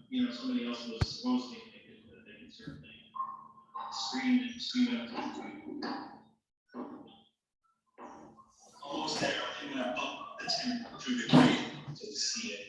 you know, somebody else was posting, they could certainly screen up to YouTube. Almost there. I'm gonna up the temperature degree to see it.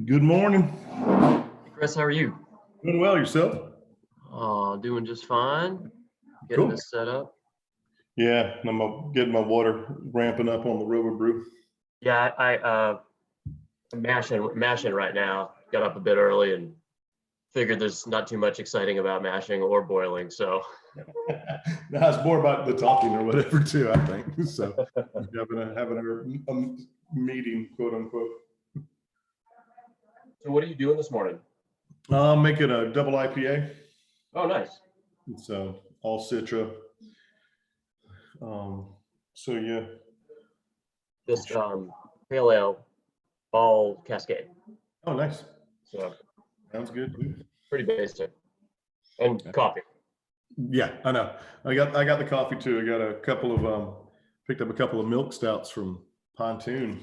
Good morning. Hey Chris, how are you? Doing well, yourself? Doing just fine. Getting this set up. Yeah, I'm getting my water ramping up on the Rover Brew. Yeah, I'm mashing right now. Got up a bit early and figured there's not too much exciting about mashing or boiling. So Now it's more about the talking or whatever too, I think. So having a meeting, quote unquote. So what are you doing this morning? I'm making a double IPA. Oh, nice. So all Citra. So yeah. This pale ale, all Cascade. Oh, nice. So Sounds good. pretty basic. And coffee. Yeah, I know. I got the coffee too. I got a couple of picked up a couple of milk stouts from Pontoon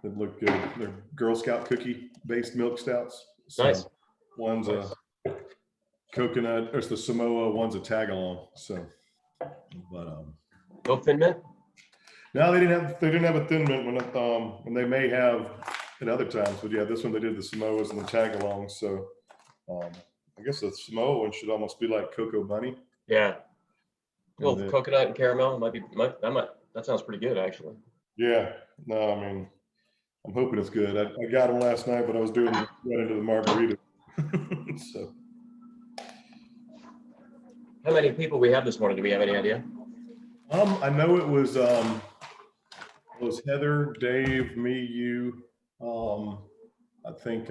that look good. They're Girl Scout cookie based milk stouts. So Nice. One's a coconut, or it's the Samoa, one's a tag along. So but No Thin Mint? no, they didn't have a thin mint and they may have at other times, but yeah, this one they did the Samoas and the tag along. So I guess the Samoa one should almost be like Cocoa Bunny. Yeah. Well, coconut and caramel that sounds pretty good actually. Yeah. No, I mean, I'm hoping it's good. I got them last night, but I was doing right into the margarita. So. How many people we have this morning? Do we have any idea? I know it was Heather, Dave, me, you. I think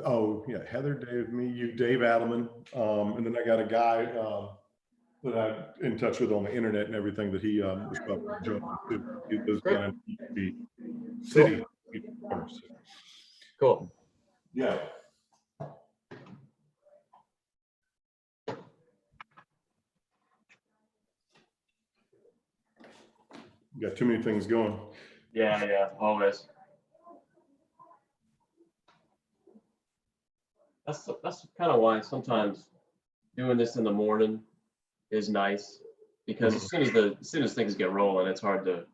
oh yeah, Heather, Dave, me, you, Dave Adelman, and then I got a guy that I'm in touch with on the internet and everything that he was probably joining. He lives down in the city. Cool. Yeah. You got too many things going. Yeah, always. That's kind of why sometimes doing this in the morning is nice, because as soon as things get rolling, it's hard to.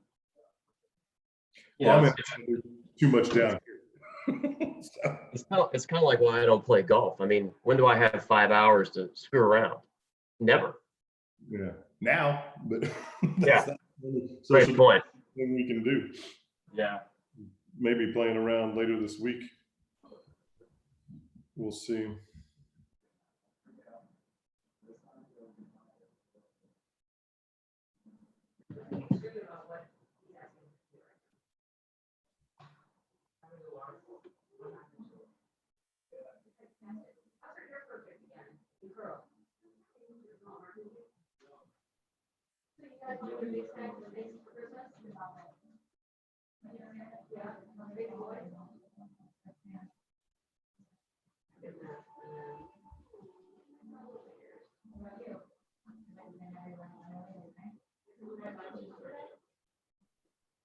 Too much down here. So. It's kind of like why I don't play golf. I mean, when do I have 5 hours to screw around? Never. Yeah. Now, but yeah. Great point. Thing we can do. Yeah. Maybe playing around later this week. We'll see.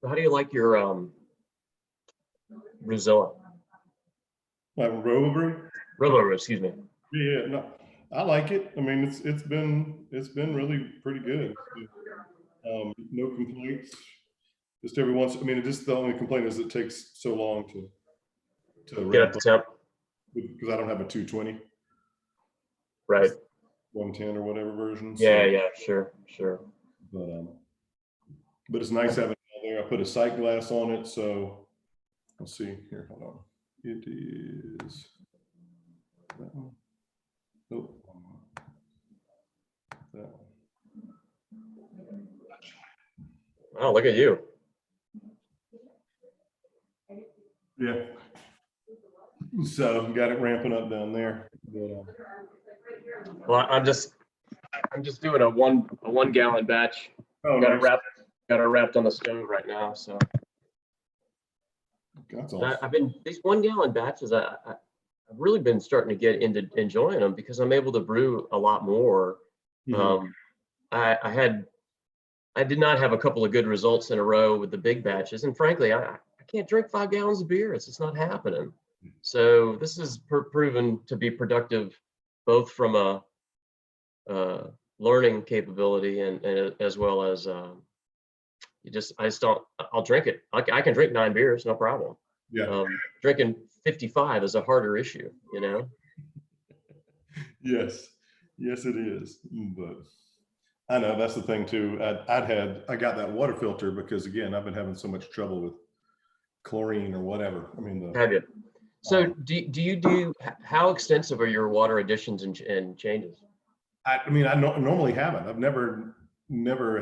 So how do you like your risotto? Like Robo, excuse me. Yeah, no, I like it. I mean, it's been really pretty good. No complaints. Just every once. I mean, just the only complaint is it takes so long to get up to temp because I don't have a 220. Right. 110 or whatever version. Yeah, sure. But it's nice having it there. I put a sight glass on it, so let's see here. Hold on. It is that one. Nope. That one. Oh, look at you. Yeah. So got it ramping up down there. But, well, I'm just doing a one gallon batch. Oh, got nice. it wrapped on the stove right now. So that's awesome. I've been these 1 gallon batches. I've really been starting to get into enjoying them because I'm able to brew a lot more. Mm-hmm. I did not have a couple of good results in a row with the big batches, and frankly, I can't drink 5 gallons of beer. It's just not happening. So this is proven to be productive, both from a learning capability and as well as I just don't, I'll drink it. I can drink 9 beers, no problem. Yeah. Drinking 55 is a harder issue, you know? Yes. Yes, it is. But I know that's the thing too. I got that water filter because again, I've been having so much trouble with chlorine or whatever. I mean, Have you? So how extensive are your water additions and changes? I mean, normally haven't. I've never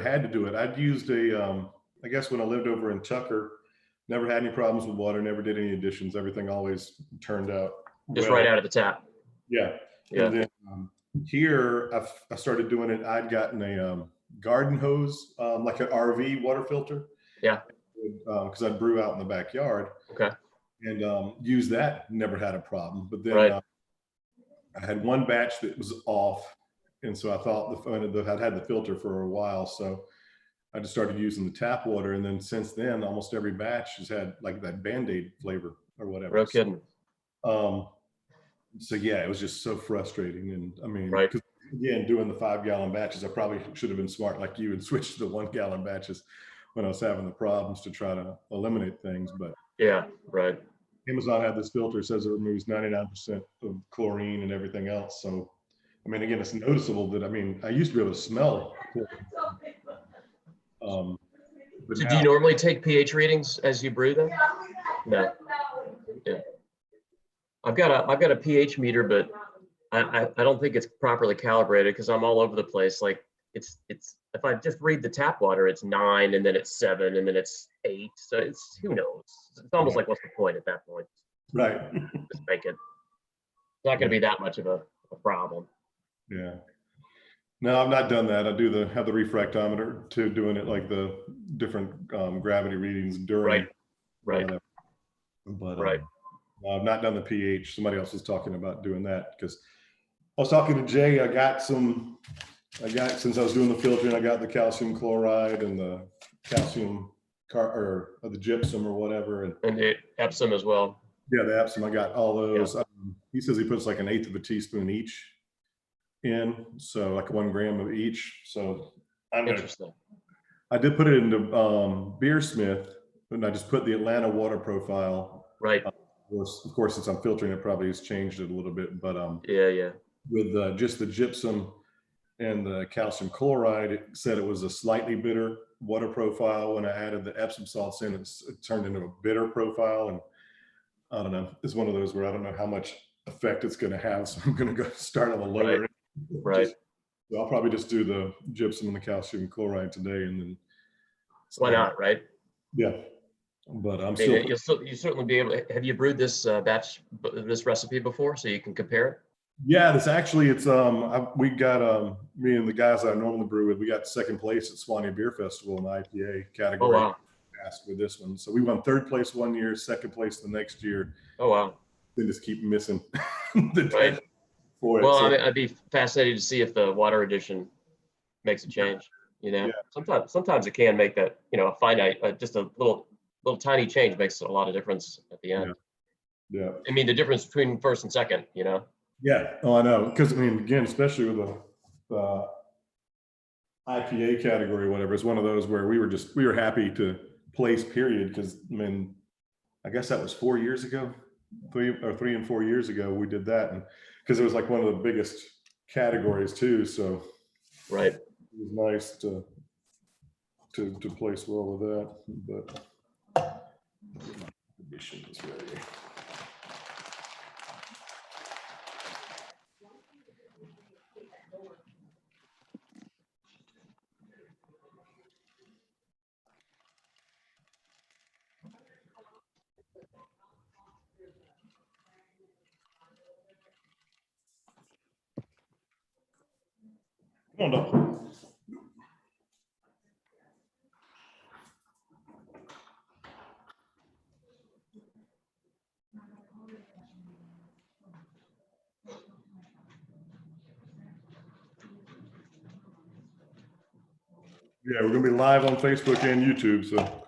had to do it. I'd used I guess when I lived over in Tucker, never had any problems with water, never did any additions. Everything always turned out Just well. right out of the tap. Yeah. Yeah. And then here I started doing it. I'd gotten a garden hose, like an RV water filter. Yeah. Because I'd brew out in the backyard. Okay. And use that, never had a problem. But then Right. I had one batch that was off. And so I thought I'd had the filter for a while. So I just started using the tap water. And then since then, almost every batch has had like that Band-Aid flavor or whatever. No kidding. So yeah, it was just so frustrating. And I mean, Right. again, doing the 5-gallon batches, I probably should have been smart like you and switched to the 1-gallon batches when I was having the problems to try to eliminate things. But yeah, right. Amazon had this filter, it says it removes 99% of chlorine and everything else. So, I mean, again, it's noticeable that, I mean, I used to be able to smell chlorine. But So now, do you normally take pH readings as you brew them? No. Yeah. I've got a pH meter, but I don't think it's properly calibrated because I'm all over the place. Like it's if I just read the tap water, it's 9 and then it's 7 and then it's 8. So it's, who knows? It's almost like, what's the point at that point? right. Just make it. It's not going to be that much of a problem. Yeah. No, I've not done that. I do have the refractometer to doing it like the different gravity readings during. Right. But Right. I've not done the pH. Somebody else was talking about doing that because I was talking to Jay. Since I was doing the filtering, I got the calcium chloride and the calcium or the gypsum or whatever. And the Epsom as well. Yeah, the Epsom, I got all those. Yeah. He says he puts like 1/8 of a teaspoon each in, so like 1 gram of each. So Interesting. I did put it into Beersmith, and I just put the Atlanta water profile. Right. Of course, since I'm filtering it, probably has changed it a little bit, but yeah. With just the gypsum and the calcium chloride, it said it was a slightly bitter water profile. When I added the Epsom salts in, it turned into a bitter profile, and I don't know. It's one of those where I don't know how much effect it's going to have, so I'm going to go start on the lower end. Right. So I'll probably just do the gypsum and the calcium chloride today, and then. Why not, right? Yeah, but I'm you certainly be able to. Have you brewed this this recipe before, so you can compare it? Yeah, we got me and the guys I normally brew with. We got 2nd place at Swanee Beer Festival in the IPA category. Oh wow! With this one, so we won 3rd place one year, 2nd place the next year. Oh wow! They just keep missing the right. For well, it, so. I mean, I'd be fascinated to see if the water addition makes a change. You know, sometimes it can make that, a finite, just a little tiny change makes a lot of difference at the end. Yeah. I mean, the difference between 1st and 2nd, Yeah. Oh, I know. Because I mean, again, especially with the IPA category or whatever, it's one of those where we were happy to place, period. Because I mean, I guess that was 4 years ago, 3 and 4 years ago we did that, and because it was like one of the biggest categories too. So right. It was nice to place well with that, but addition is ready. Come on up. Yeah, we're gonna be live on Facebook and YouTube, so.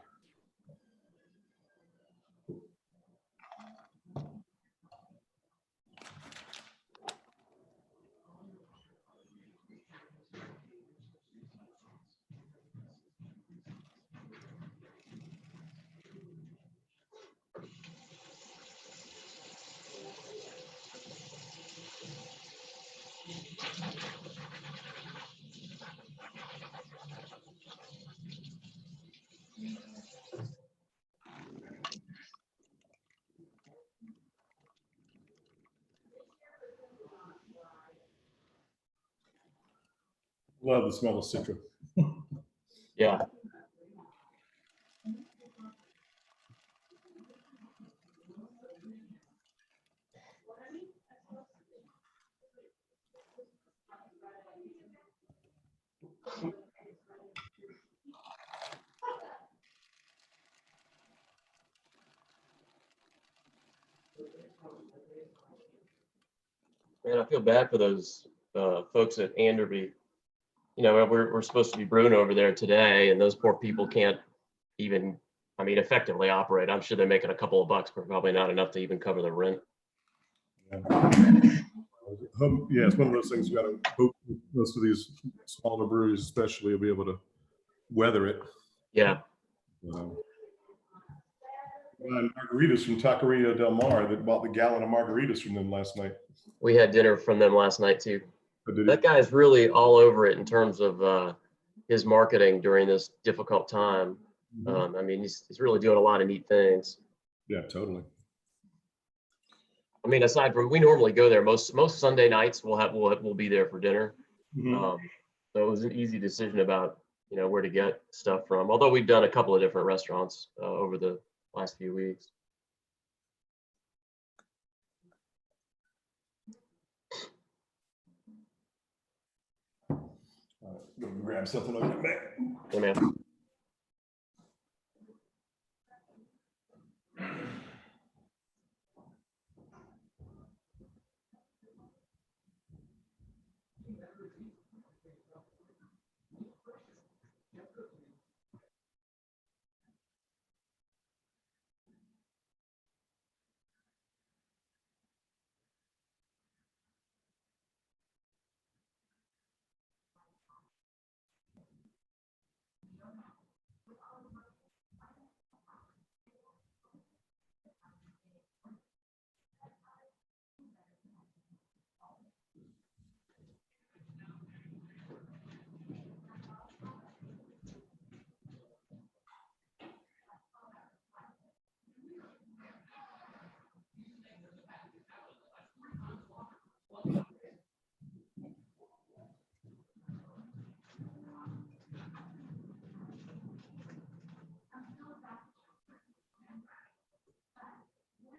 Love the smell of citrus. Yeah. Man, I feel bad for those folks at Anderby. You know, we're supposed to be brewing over there today, and those poor people can't even, I mean, effectively operate. I'm sure they're making a couple of bucks, but probably not enough to even cover the rent. Yeah, it's one of those things you got to hope most of these smaller breweries, especially, will be able to weather it. Yeah. Margaritas from Taqueria Del Mar that bought the gallon of margaritas from them last night. We had dinner from them last night too. That That guy's really all over it in terms of his marketing during this difficult time. I mean, he's really doing a lot of neat things. Yeah, totally. I mean, aside from, we normally go there most Sunday nights. We'll be there for dinner. So it was an easy decision about, you know, where to get stuff from. Although we've done a couple of different restaurants over the last few weeks. Grab something over there. Hey, man.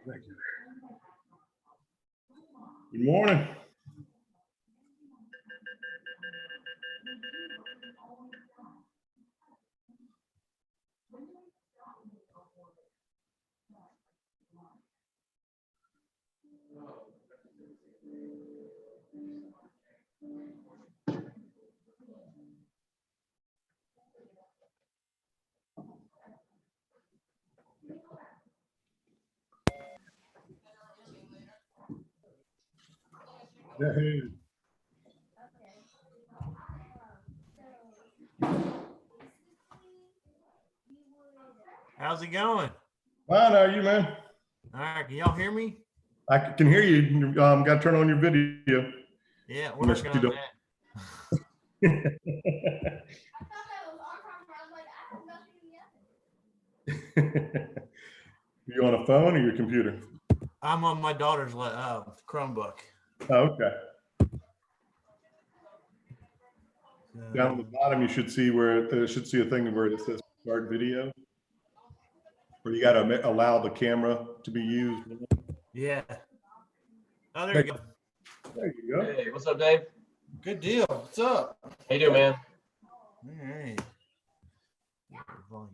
Thank you. Good morning. Yeah, hey. How's it going? Fine, how are you, man? All right, can y'all hear me? I can hear you. Got to turn on your video. Yeah, we're Unless working you on don't. that. You on a phone or your computer? I'm on my daughter's Chromebook. Oh, okay. So, Down at the bottom, you should see where it should see a thing where it says start video. Or you got to allow the camera to be used. yeah. Oh, there you go. There you go. Hey, what's up, Dave? Good deal. What's up? How you doing, man? All right. Volume.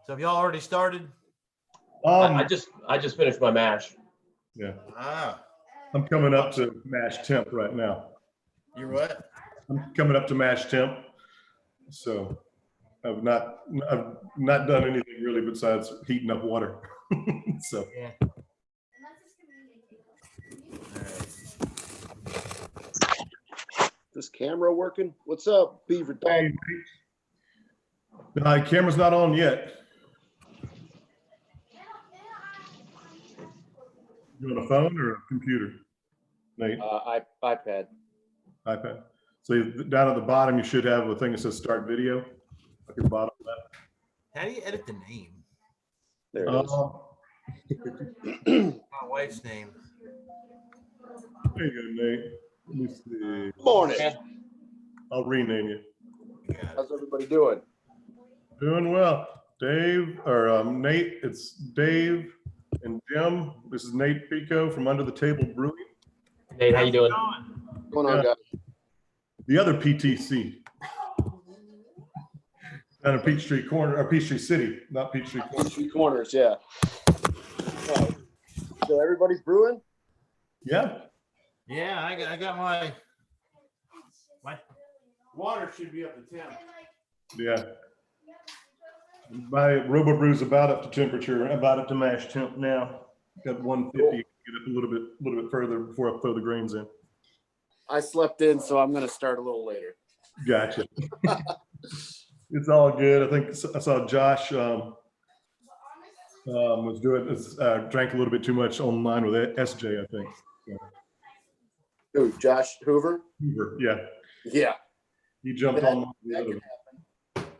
So have y'all already started? I just finished my mash. Yeah, Ah, I'm coming up to mash temp right now. you're what? I'm coming up to mash temp. So I've not done anything really besides heating up water. So Yeah. This camera working? What's up, Beaver Dog? hey, camera's not on yet. You on a phone or a computer? Nate? iPad. iPad. So down at the bottom, you should have a thing that says start video. At the bottom of that. How do you edit the name? There it is. My wife's name. There you go, Nate. Let me see. Morning. I'll rename you. How's everybody doing? Doing well. Dave, or Nate, it's Dave and Jim. This is Nate Pico from Under the Table Brewing. Nate, how you doing? What's going on, Yeah. guys? The other PTC. Down in Peachtree Corner, or Peachtree City, not Peachtree Corner. Three corners, yeah. Right. So everybody's brewing? Yeah. Yeah, I got my water should be up to 10. Yeah. My Robo Brew's about up to temperature, about up to mash temp now. Got 150. Cool. Get up a little bit further before I throw the grains in. I slept in, so I'm going to start a little later. Gotcha. It's all good. I think I saw Josh was doing drank a little bit too much online with SJ, I think. Who, Josh Hoover? Hoover, yeah. Yeah. He jumped That- on. That can happen.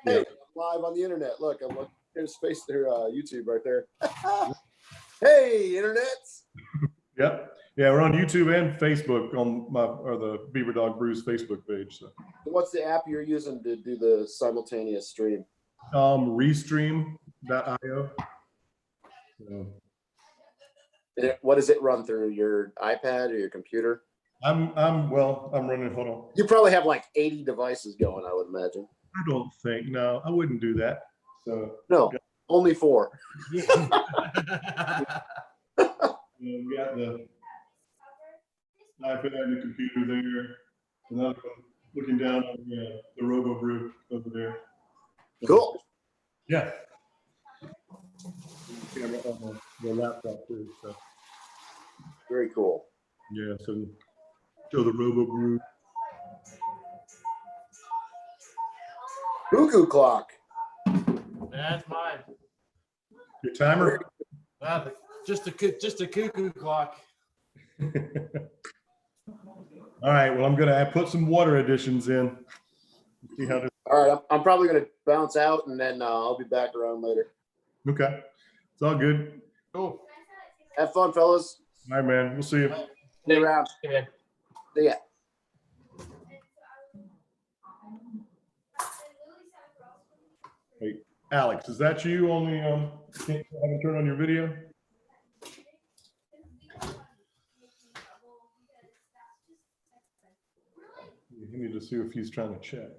Yeah. Hey, I'm live on the internet. Look, I'm looking. There's space there, YouTube right there. Hey, internets. Yep. Yeah, we're on YouTube and Facebook on the Beaver Dog Brews Facebook page. So What's the app you're using to do the simultaneous stream? Restream.io. So What does it run through? Your iPad or your computer? I'm running, hold on. You probably have like 80 devices going, I would imagine. I don't think, no, I wouldn't do that. So No, only 4. we got the iPad and the computer there. Another one looking down on the Robo Brew over there. Cool. Yeah. Camera on the laptop too. So Very cool. yeah, so show the Robo Brew. Cuckoo clock. That's mine. Your timer. Just a cuckoo clock. All right. Well, I'm gonna put some water additions in. See how this. All right, I'm probably going to bounce out and then I'll be back around later. Okay. It's all good. Cool. Have fun, fellas. All right, man. We'll see you. Stay around. Okay. See ya. Hey, Alex, is that you on the can't haven't turned on your video? You need to see if he's trying to check.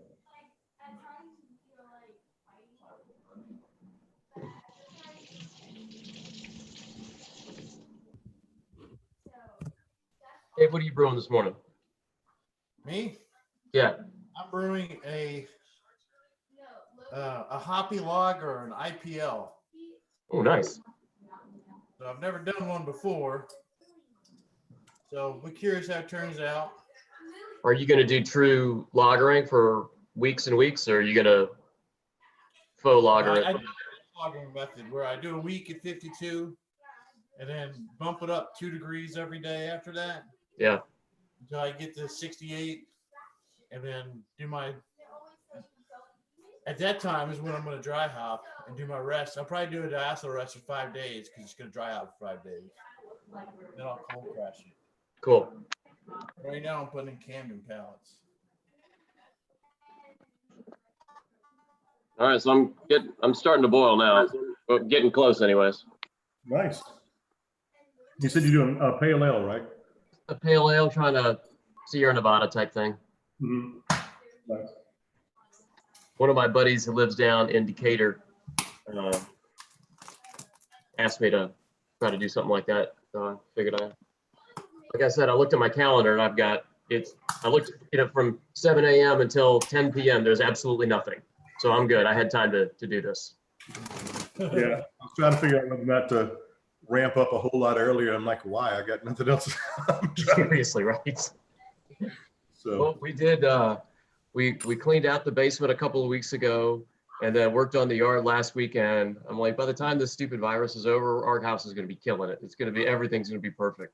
Dave, what are you brewing this morning? Me? Yeah. I'm brewing a hoppy lager or an IPL. Oh, nice. So I've never done one before. So we're curious how it turns out. Are you going to do true lagering for weeks and weeks, or are you going to faux lager I it? do the lagering method where I do a week at 52 and then bump it up 2 degrees every day after that Yeah. until I get to 68 and then do my, at that time is when I'm going to dry hop and do my rest. I'll probably do a diacetyl rest for 5 days because it's going to dry out for 5 days. Then I'll cold crash it. Cool. Right now I'm putting in Camden pallets. All right. So I'm starting to boil now. Well, getting close anyways. Nice. You said you're doing a pale ale, right? A pale ale, trying to Sierra Nevada type thing. Mm-hmm. Nice. One of my buddies who lives down in Decatur asked me to try to do something like that. So I figured like I said, I looked at my calendar and I looked, from 7 a.m. until 10 p.m. There's absolutely nothing. So I'm good. I had time to do this. Yeah, I was trying to figure out whether not to ramp up a whole lot earlier. I'm like, why? I got nothing else. Seriously, right? So Well, we did, we cleaned out the basement a couple of weeks ago and then worked on the yard last weekend. I'm like, by the time this stupid virus is over, our house is going to be killing it. Everything's going to be perfect.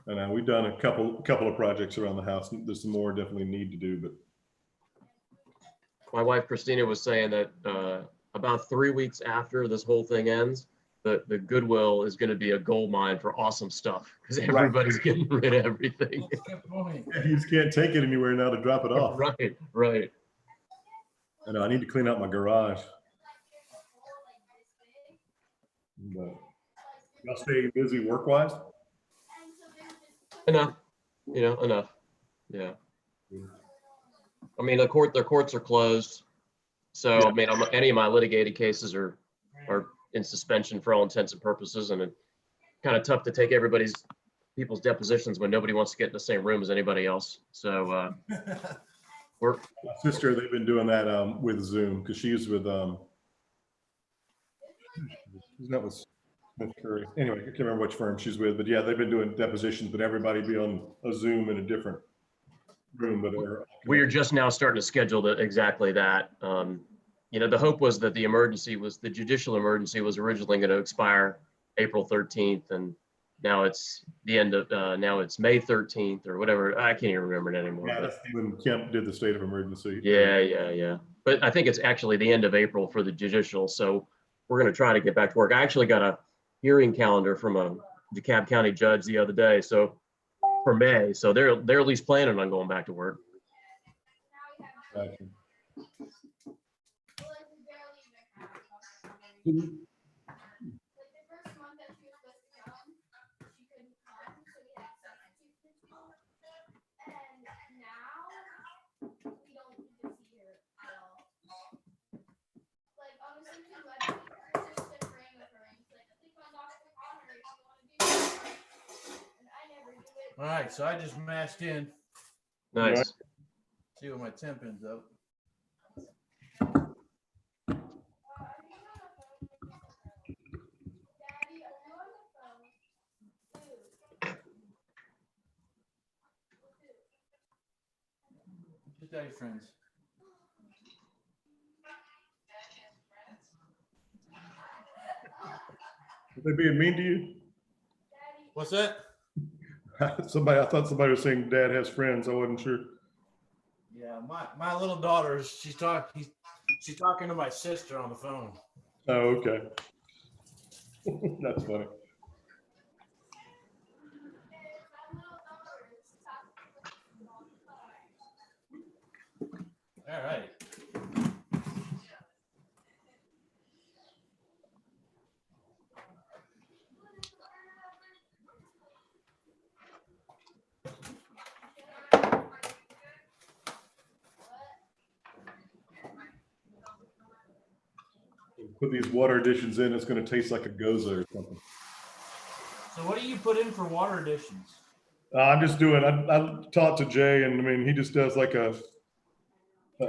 and we've done a couple of projects around the house. There's some more definitely need to do, but My wife, Christina, was saying that about 3 weeks after this whole thing ends, the Goodwill is going to be a gold mine for awesome stuff because everybody's getting rid of everything. Good point. You just can't take it anywhere now to drop it off. Right, right. I know, I need to clean out my garage. But y'all stay busy work-wise? Enough, enough. Yeah. I mean, their courts are closed. So, Yeah. I mean, any of my litigated cases are in suspension for all intents and purposes. And it's kind of tough to take people's depositions when nobody wants to get in the same room as anybody else. So My sister, they've been doing that with Zoom because she's with isn't that with Smith Curry? Anyway, I can't remember which firm she's with, but yeah, they've been doing depositions, but everybody be on a Zoom in a different room. But we are just now starting to schedule exactly that. The hope was that the judicial emergency was originally going to expire April 13th, and now it's now it's May 13th or whatever. I can't even remember it anymore. yeah, that's when Kemp did the state of emergency. Yeah. But I think it's actually the end of April for the judicial. So we're going to try to get back to work. I actually got a hearing calendar from a DeKalb County judge the other day. So for May, so they're at least planning on going back to work. Gotcha. All right, so I just mashed in. Nice. See what my temp ends up. Just tell your friends. Are they being mean to you? What's that? I thought somebody was saying Dad has friends. I wasn't sure. Yeah, my little daughter, she's talking to my sister on the phone. Oh, okay. That's funny. All right. Put these water additions in, it's going to taste like a goza or something. So what do you put in for water additions? I'm just doing, I talked to Jay, and I mean, he just does like an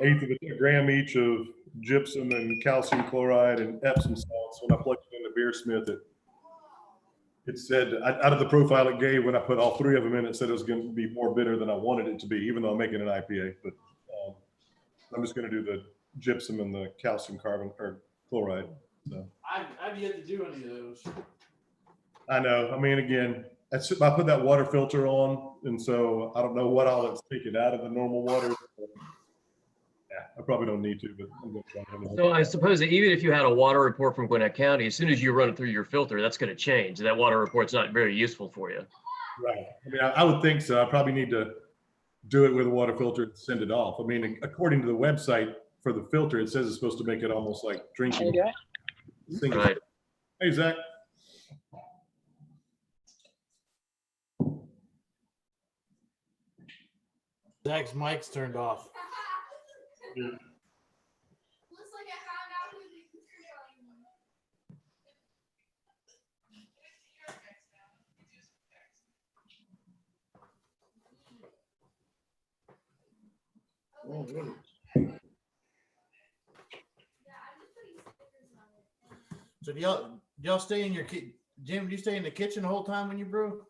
eighth of a gram each of gypsum and calcium chloride and Epsom salts. When I plugged it into Beersmith, it said, out of the profile it gave, when I put all three of them in, it said it was going to be more bitter than I wanted it to be, even though I'm making an IPA. But I'm just going to do the gypsum and the calcium chloride. So I've yet to do any of those. I know. I mean, again, I put that water filter on, and so I don't know what all it's taken out of the normal water. Yeah, I probably don't need to, but I'm going to try anyway. So I suppose that even if you had a water report from Gwinnett County, as soon as you run it through your filter, that's going to change. That water report's not very useful for you. Right. I mean, I would think so. I probably need to do it with a water filter and send it off. I mean, according to the website for the filter, it says it's supposed to make it almost like drinking. Right. Hey, Zach. Zach's mic's turned off. Yeah. So do y'all stay in your Jim? Do you stay in the kitchen the whole time when you brew?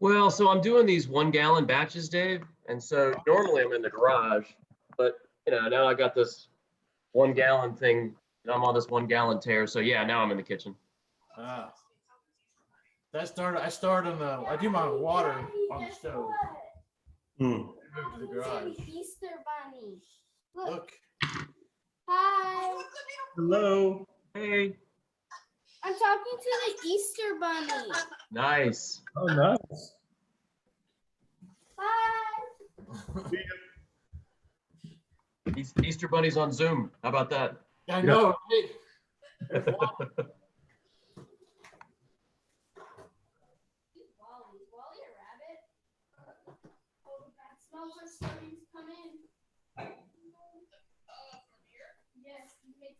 Well, so I'm doing these 1 gallon batches, Dave. And so normally I'm in the garage, but now I got this 1 gallon thing. I'm on this 1 gallon tear. So yeah, now I'm in the kitchen. I do my water on the stove. Hmm. Move to the garage. Easter bunny. Look. Hi. Hello. Hey. I'm talking to the Easter Bunny. Nice. Oh, nice. Bye. Easter bunnies on Zoom. How about that? I know. Hey, Wally a rabbit? Oh, that smells like starting to come in. Yes, you take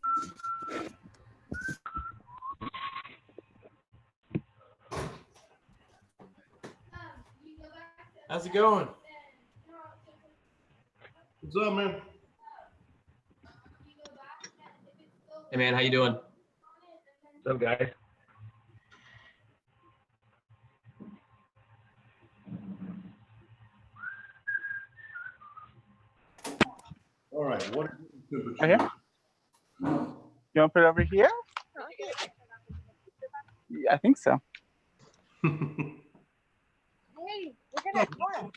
you go back to how's it going? What's up, man? you go back and if it's still Hey man, how you doing? What's up, guys? All right. What is the Right here? temperature? You want to put it over here? Yeah, I think so. Hey, we're gonna. Do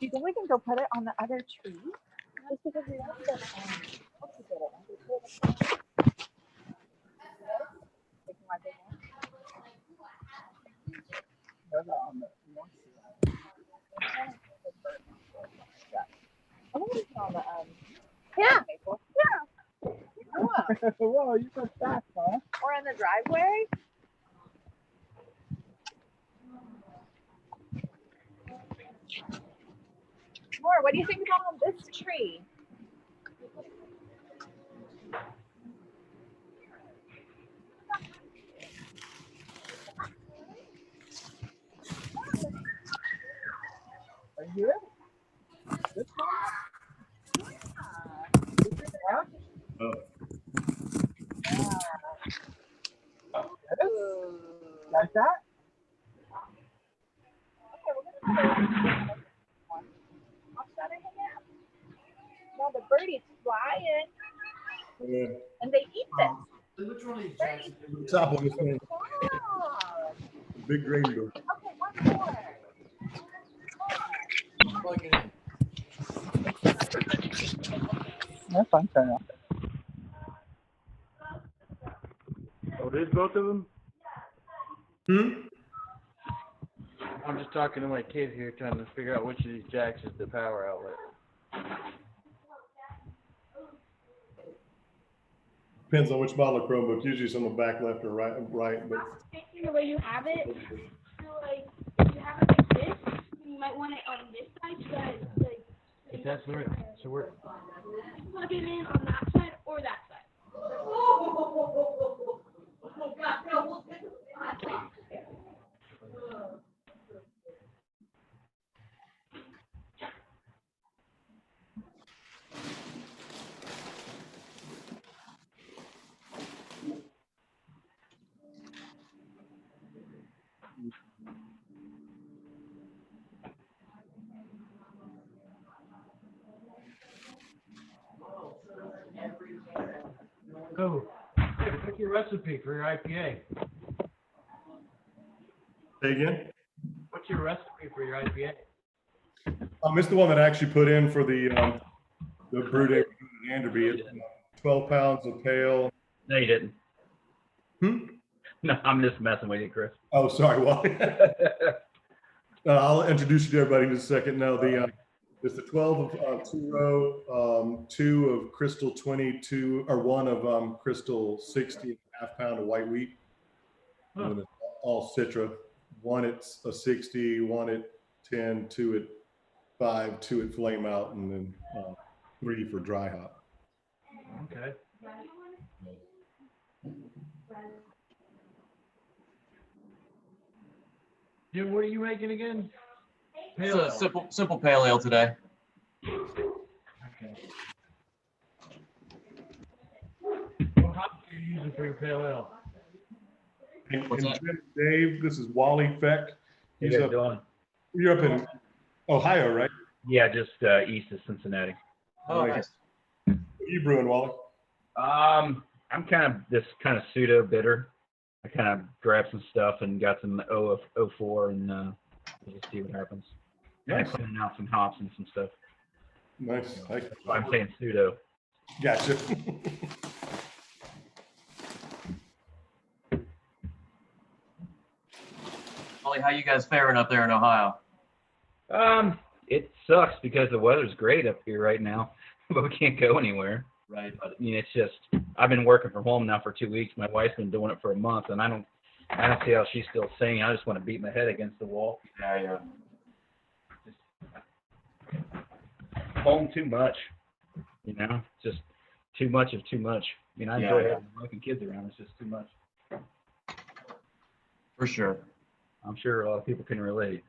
you think we can go put it on the other tree? Just because we want to. Yeah. Whoa, you so fast, huh? Or in the driveway. More. What do you think about this tree? Right here? This one? Oh. Like that? No, the birdie's flying, Yeah. and they eat this. Which one of these Jackson? The top one is the Oh. big green door. Okay, one more. Plug it in. That's fun. Turn off. Oh, there's both of them? Hmm? I'm just talking to my kid here, trying to figure out which of these jacks is the power outlet. Depends on which model of Chromebook. Usually it's on the back left or right, but facing the way you have it. So like if you have it like this, you might want it on this side so that like If that's the right, so we're, plug it in on that side or that side. oh, hey, pick your recipe for your IPA. say again. What's your recipe for your IPA? It's the one that I actually put in for the Brew Day in Anderby. It's 12 pounds of pale. No, you didn't. Hmm? No, I'm just messing with you, Chris. Oh, sorry, Wally. I'll introduce you to everybody in just a second. No, it's the 12 of two-row, 2 of Crystal 22, or 1 of Crystal 60, half pound of white wheat. And then it's all Citra. 1 at a 60, 1 at 10, 2 at 5, 2 at flame out, and then 3 for dry hop. Okay. Jim, what are you making again? It's Pale a ale. simple pale ale today. Okay. What hops are you using for your pale ale? And, What's and that? Jim, Dave, this is Wally Feck. You He's guys up, doing? you're up in Ohio, right? Yeah, just east of Cincinnati. Oh, Nice. nice. What are you brewing, Wally? I'm kind of pseudo bitter. I kind of grabbed some stuff and got some 04 and we'll just see what happens. Kind Nice. of cleaning out some hops and some stuff. Nice. That's why I'm saying pseudo. Gotcha. how you guys faring up there in Ohio? It sucks because the weather's great up here right now, but we can't go anywhere. Right. But I mean, it's just I've been working from home now for 2 weeks. My wife's been doing it for a month, and I don't see how she's still sane. I just want to beat my head against the wall. Yeah. Home too much, just too much of too much. I mean, I enjoy having my wife and kids around. It's just too much. For sure. I'm sure a lot of people can relate.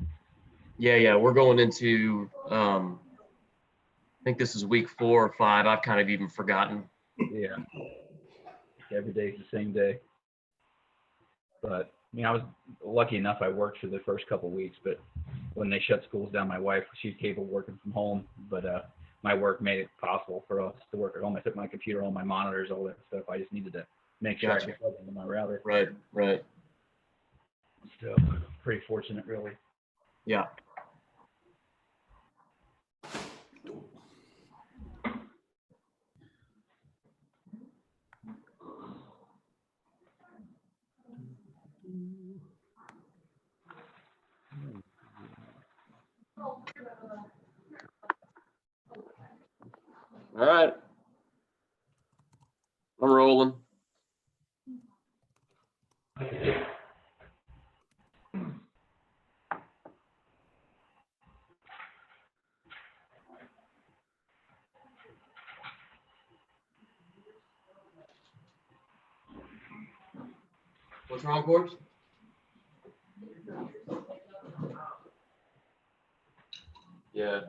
Yeah. We're going into, I think this is week 4 or 5. I've kind of even forgotten. Yeah. Every day's the same day. But I mean, I was lucky enough. I worked for the first couple of weeks, but when they shut schools down, my wife, she's capable of working from home, but my work made it possible for us to work at home. I took my computer, all my monitors, all that stuff. I just needed to make sure I could plug into my router. Right. So pretty fortunate, really. Yeah. All right. I'm rolling. What's wrong, Corbs? Yeah.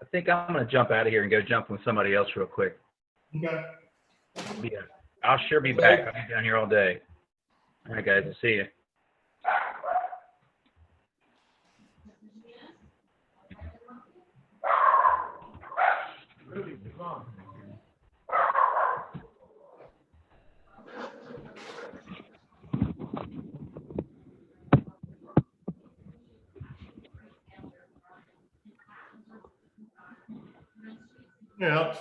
I think I'm going to jump out of here and go jump with somebody else real quick. Okay. Yeah. I'll sure be back. I'll be down here all day. All right, guys. I'll see you. Yeah.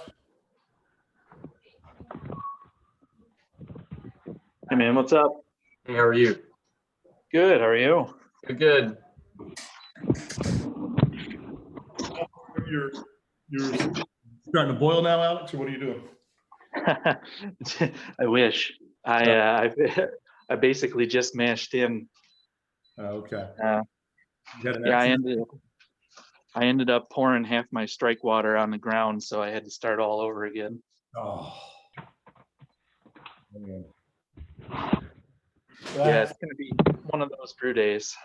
Hey man, what's up? Hey, how are you? Good, how are you? Good. You're starting to boil now, Alex, or what are you doing? I wish. I basically just mashed in. Okay. Yeah, I ended up pouring half my strike water on the ground, so I had to start all over again. Oh. Man. Yeah, it's gonna be one of those brew days.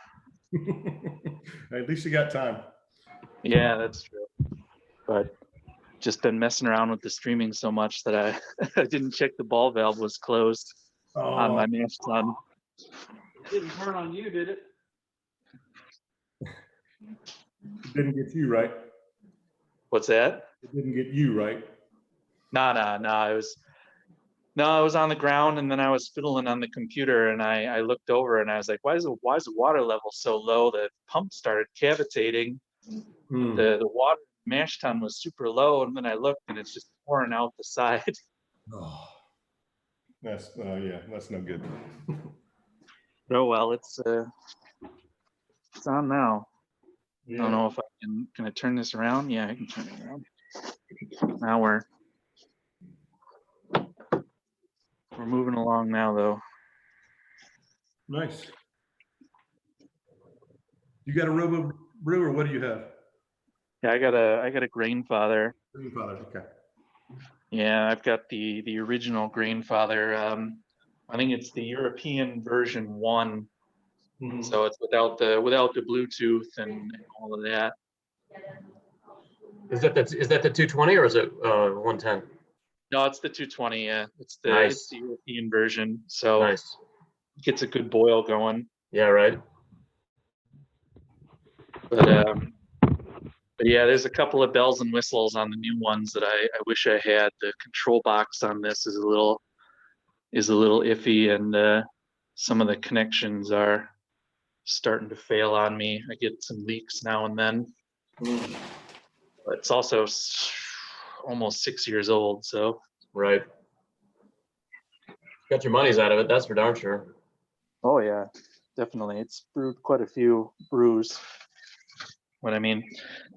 At least you got time. Yeah, that's true. But just been messing around with the streaming so much that I I didn't check the ball valve was closed on Oh, my mash tun. It didn't turn on you, did it? it didn't get you right. What's that? It didn't get you right. No, I was on the ground and then I was fiddling on the computer and I looked over and I was like, why is the water level so low? The pump started cavitating. Hmm. The water mash tun was super low, and then I looked and it's just pouring out the side. Oh, that's that's no good. Oh well, it's on now. I don't Yeah. know if can I turn this around? Yeah, I can turn it around. Now we're moving along now though. Nice. You got a Robo Brew, or what do you have? Yeah, I got a Grainfather. Grandfather. Okay. Yeah, I've got the original Grainfather. I think it's the European version 1. Mhm. So it's without the Bluetooth and all of that. Is that the 220 or is it 110? No, it's the 220. Yeah, it's the Nice. European version. So Nice. it gets a good boil going. Yeah, right. But yeah, there's a couple of bells and whistles on the new ones that I wish I had. The control box on this is a little iffy, and some of the connections are starting to fail on me. I get some leaks now and then. But it's also almost 6 years old, so. Right. Got your money's out of it, that's for darn sure. Oh yeah, definitely. It's brewed quite a few brews. What I mean,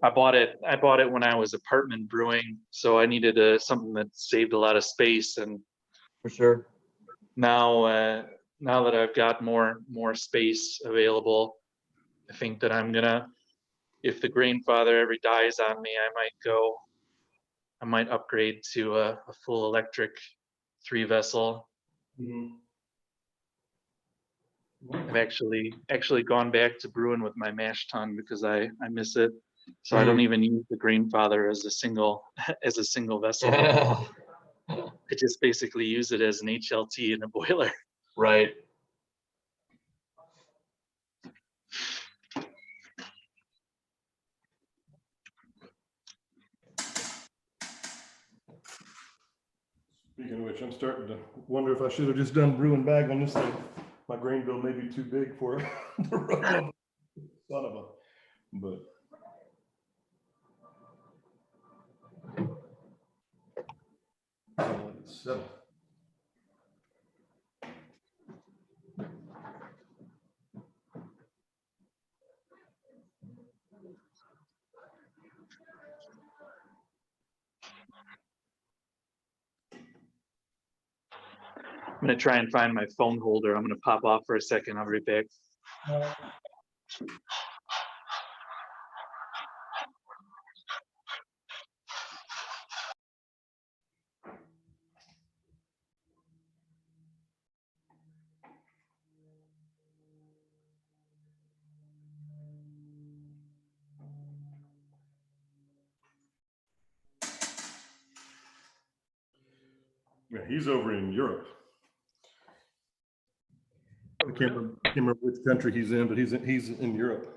I bought it when I was apartment brewing, so I needed something that saved a lot of space. And for sure, now that I've got more space available, I think that I'm gonna, if the Grainfather ever dies on me, I might upgrade to a full electric 3-vessel. Mhm. I've actually gone back to brewing with my mash tun because I miss it. So I don't even use the Grainfather as a single vessel. I just basically use it as an HLT in a boiler. Right. Speaking of which, I'm starting to wonder if I should have just done brew and bag on this thing. My grain bill may be too big for the Robo. Son of a, but. I'll let it settle. I'm gonna try and find my phone holder. I'm gonna pop off for a second. I'll be right back. Yeah, he's over in Europe. I can't remember which country he's in, but he's in Europe.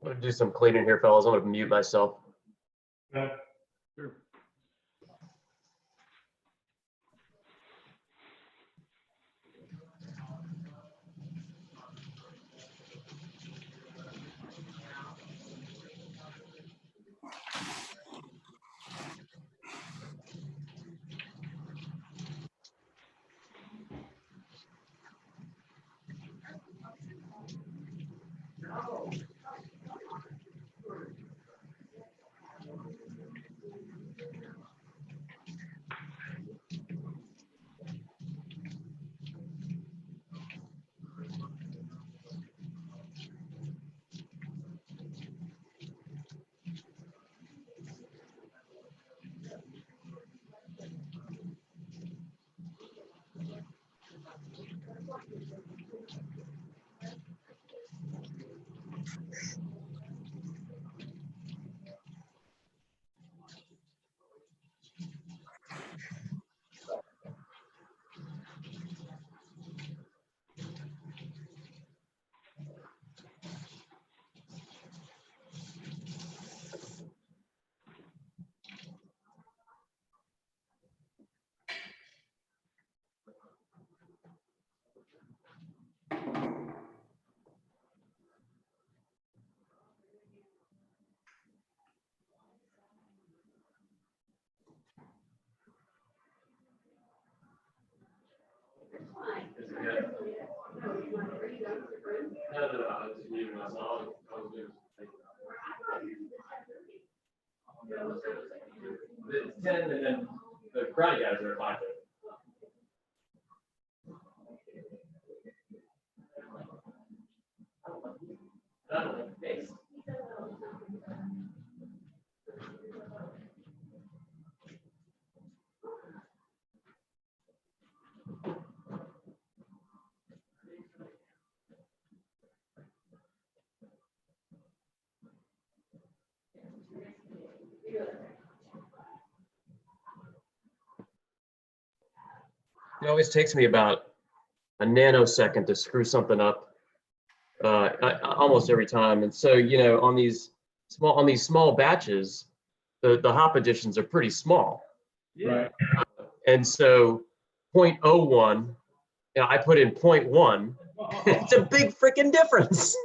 I'm gonna do some cleaning here, fellas. I'm gonna mute myself. Yeah, sure. It's 10 and then the karate guys are 5. It always takes me about a nanosecond to screw something up, almost every time. And so, you know, on these small batches, the hop additions are pretty small. Right. And so 0.01, you know, I put in 0.1. It's a big freaking difference.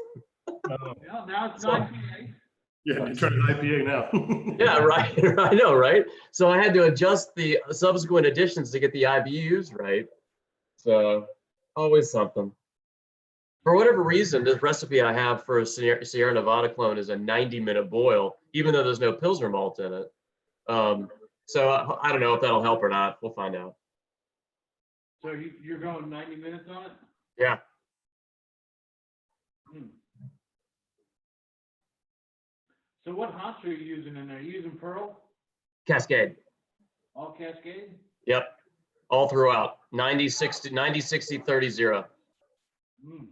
Well, now it's So- 19. Yeah, you're trying an IPA now. Yeah, right. I know, right? So I had to adjust the subsequent additions to get the IBUs right. So always something. For whatever reason, the recipe I have for a Sierra Nevada clone is a 90-minute boil, even though there's no Pilsner malt in it. So I don't know if that'll help or not. We'll find out. So you're going 90 minutes on it? Yeah. So what hops are you using in there? Are you using Pearl? Cascade. All Cascade? Yep. All throughout. 90, 60, 90, 60, 30, 0. Mm.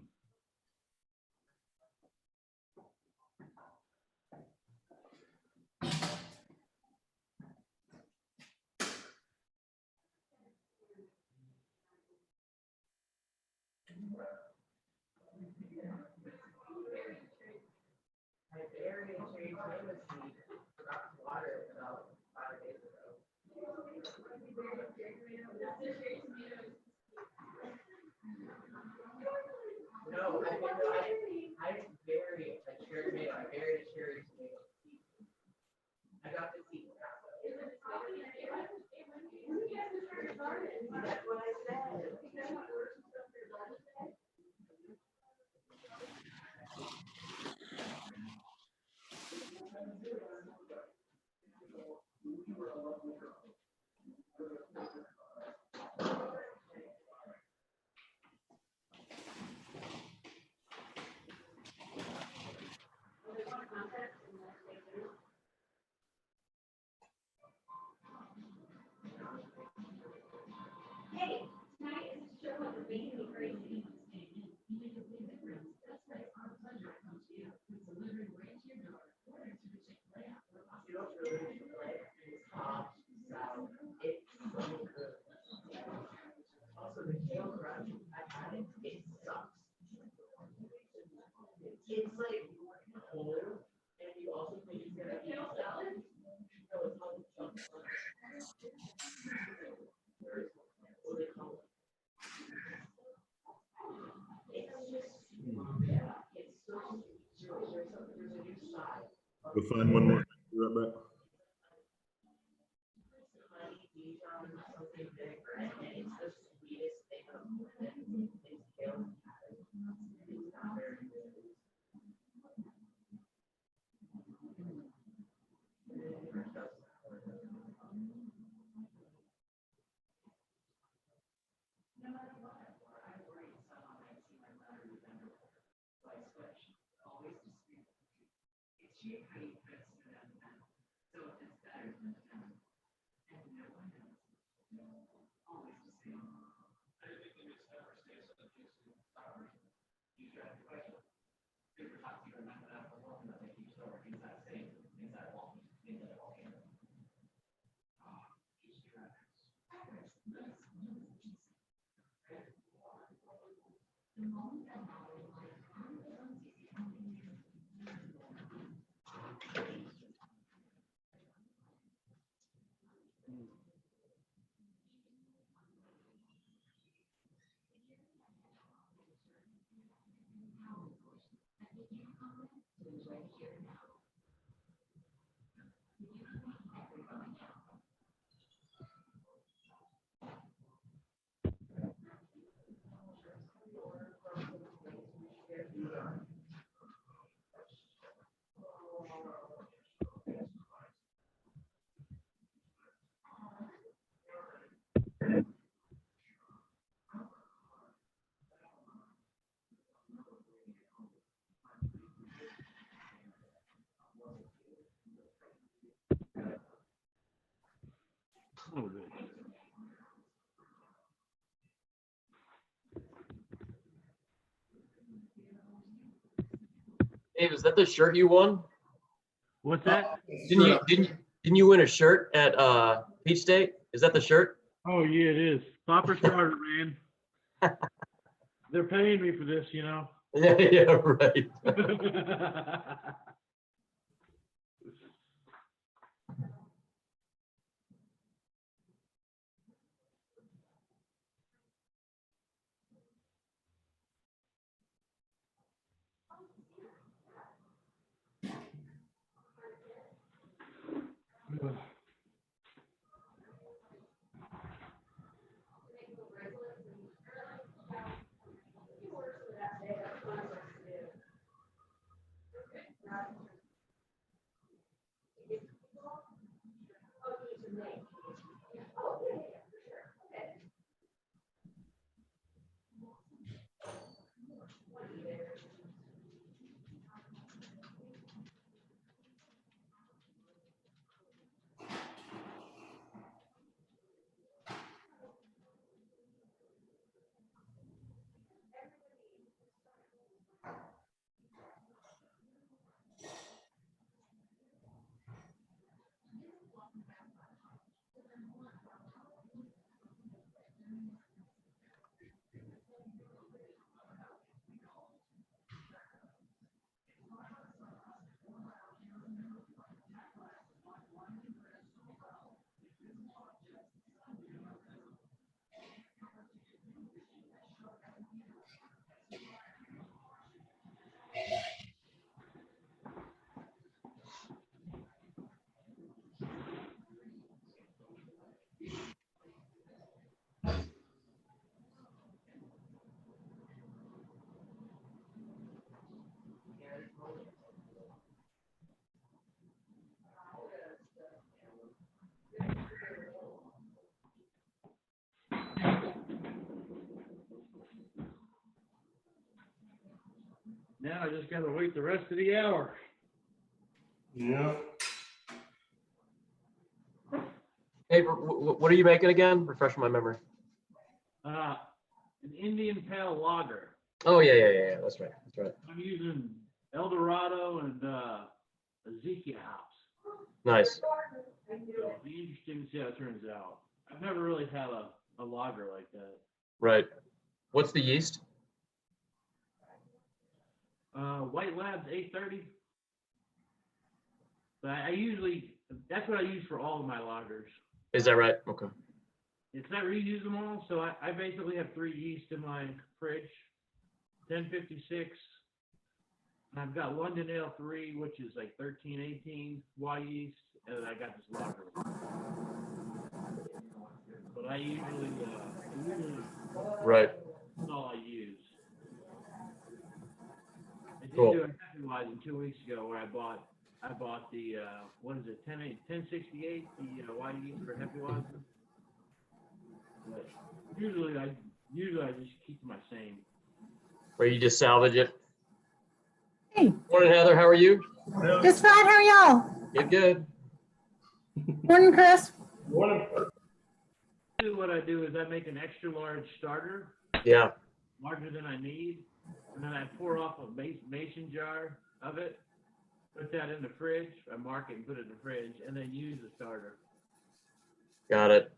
We'll find one more. Be right back. Son of a bitch. Dave, is that the shirt you won? What's that? Didn't you win a shirt at Peach State? Is that the shirt? Oh yeah, it is. Popper starter, man. They're paying me for this, you know. Yeah, right. Now I just gotta wait the rest of the hour. Yeah. Hey, what are you making again? Refresh my memory. An Indian Pale Lager. Oh yeah. That's right. I'm using El Dorado and Ezekiel hops. Nice. So it'll be interesting to see how it turns out. I've never really had a lager like that. Right. What's the yeast? White Labs 830. But I usually, that's what I use for all of my lagers. Is that right? Okay. It's not reuse them all, so I basically have 3 yeast in my fridge. 1056. And I've got London Ale 3, which is like 1318 Y yeast, and then I got this lager. But I usually Right. that's all I use. I did Cool. do a Happy Wise 2 weeks ago where I bought the what is it, 1068, the Y yeast for Happy Wise. But usually I just keep my same. Or you just salvage it? Hey, Morning, Heather. How are you? just fine. How are y'all? Good. Morning, Chris. Morning. What I do is I make an extra large starter, Yeah. larger than I need, and then I pour off a mason jar of it, put that in the fridge, I mark it and put it in the fridge, and then use the starter. Got it.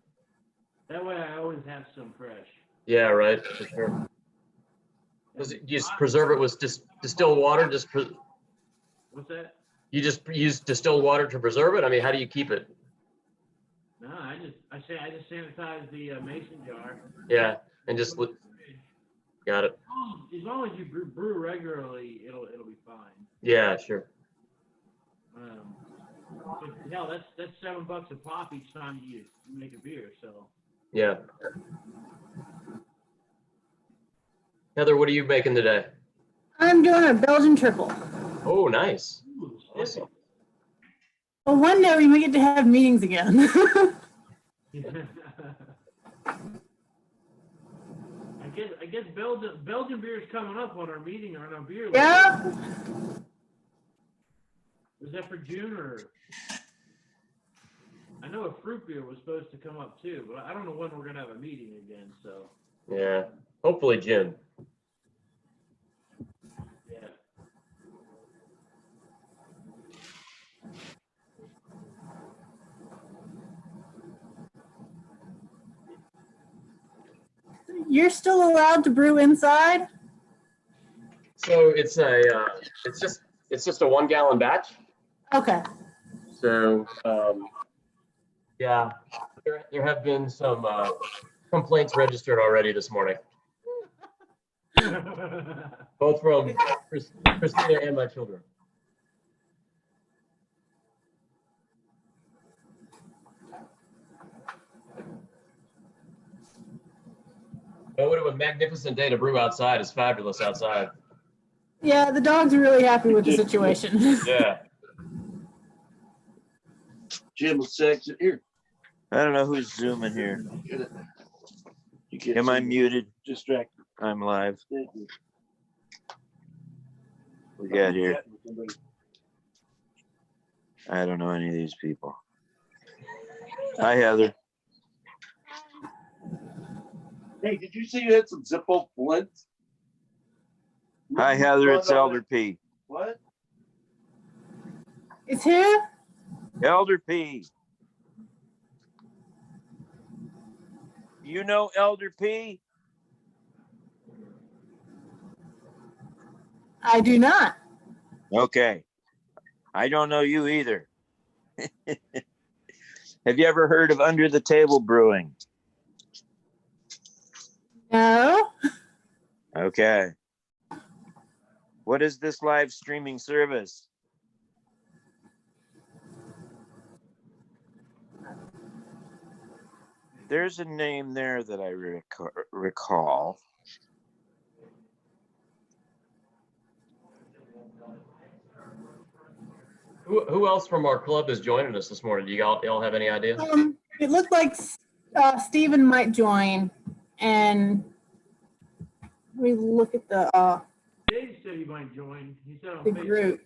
That way I always have some fresh. Yeah, right. For sure. You just preserve it with distilled water? What's that? You just use distilled water to preserve it? I mean, how do you keep it? No, I just sanitize the mason jar. Yeah, and just got it. As long as you brew regularly, it'll be fine. Yeah, sure. But hell, that's $7 a pop each time you make a beer. So Yeah. Heather, what are you making today? I'm doing a Belgian triple. Oh, nice. Awesome. Well, one day we may get to have meetings again. I guess Belgian beer is coming up on our meeting on our beer list. Yeah. Was that for June or? I know a fruit beer was supposed to come up too, but I don't know when we're gonna have a meeting again. So Yeah, hopefully gin. yeah. You're still allowed to brew inside? So it's just a 1 gallon batch. Okay. So yeah, there have been some complaints registered already this morning, both from Christina and my children. Oh, what a magnificent day to brew outside. It's fabulous outside. Yeah, the dogs are really happy with the situation. Yeah. Jim will section here. I don't know who's zooming here. Am I muted? Distracted. I'm live. We got here. I don't know any of these people. Hi, Heather. Hey, did you see you had some Zippo blends? Hi, Heather. It's Elder P. What? It's who? Elder P. You know Elder P? I do not. Okay. I don't know you either. Have you ever heard of Under the Table Brewing? No. Okay. What is this live streaming service? There's a name there that I recall. Who else from our club is joining us this morning? Do y'all have any idea? It looked like Stephen might join, and we look at the Dave said he might join. He said on the Facebook. group.